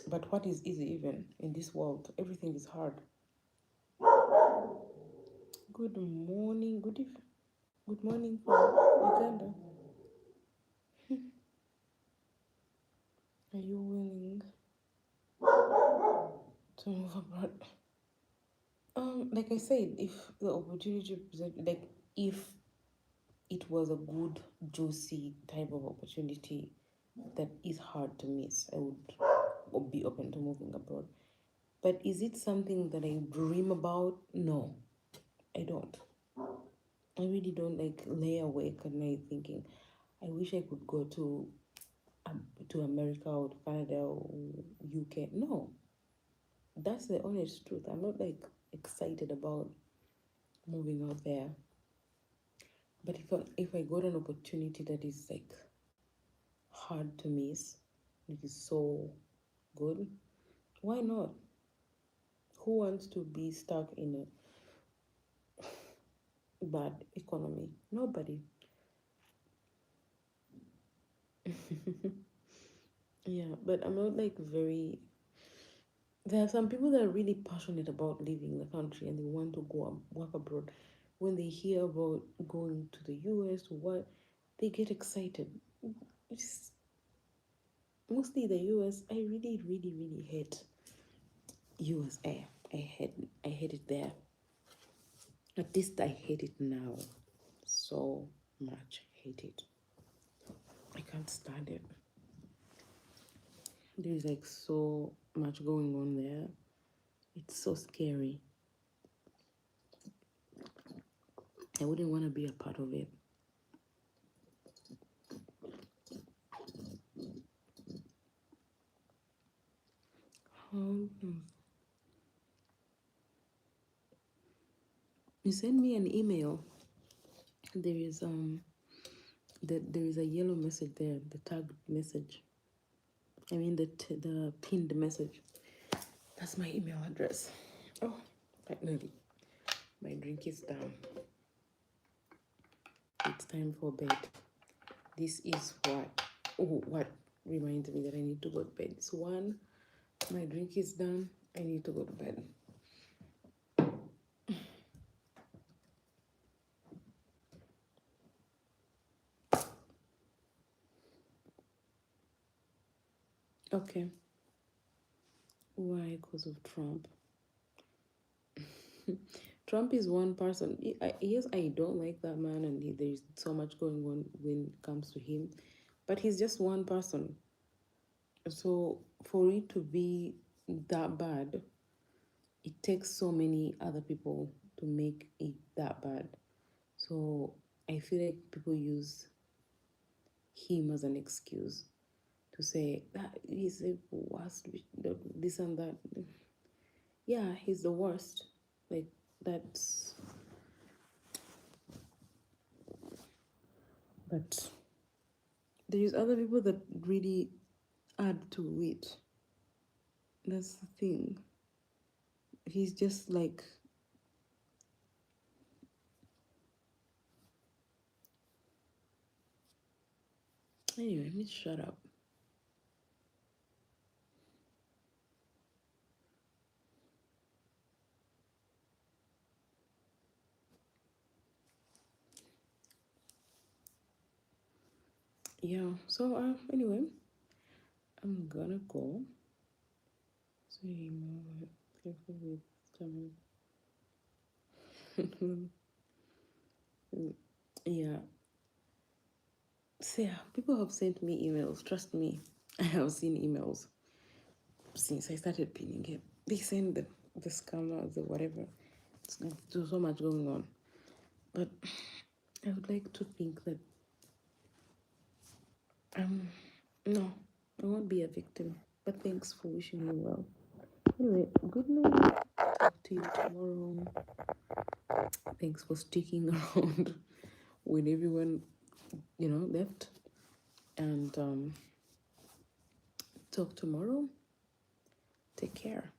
S1: But what is easy even in this world? Everything is hard. Good morning, good morning from Uganda. Are you willing to move abroad? Like I said, if the opportunity present, like if it was a good, juicy type of opportunity that is hard to miss, I would be open to moving abroad. But is it something that I dream about? No, I don't. I really don't like lay awake at night thinking, I wish I could go to America or to Canada or UK. No, that's the honest truth. I'm not like excited about moving out there. But if I got an opportunity that is like hard to miss, it is so good, why not? Who wants to be stuck in a bad economy? Nobody. Yeah, but I'm not like very. There are some people that are really passionate about leaving the country and they want to go and work abroad. When they hear about going to the US or what, they get excited. It's mostly the US. I really, really, really hate USA. I hate it there. At least I hate it now. So much. Hate it. I can't stand it. There's like so much going on there. It's so scary. I wouldn't want to be a part of it. You send me an email. There is there is a yellow message there, the tagged message. I mean the pinned message. That's my email address. Oh, finally, my drink is done. It's time for bed. This is what reminds me that I need to go to bed. It's 1. My drink is done. I need to go to bed. Okay. Why? Because of Trump. Trump is one person. Yes, I don't like that man, and there's so much going on when it comes to him, but he's just one person. So for it to be that bad, it takes so many other people to make it that bad. So I feel like people use him as an excuse to say that he's the worst, this and that. Yeah, he's the worst. Like that's. But there's other people that really add to it. That's the thing. He's just like. Anyway, let me shut up. yeah, so anyway, I'm gonna go. So careful with yeah. So yeah, people have sent me emails. Trust me, I have seen emails since I started pinning it. They send the scammers, the whatever. There's so much going on. But I would like to think that no, I won't be a victim. But thanks for wishing me well. Anyway, good night. Talk to you tomorrow. Thanks for sticking around when everyone, left. And talk tomorrow. Take care.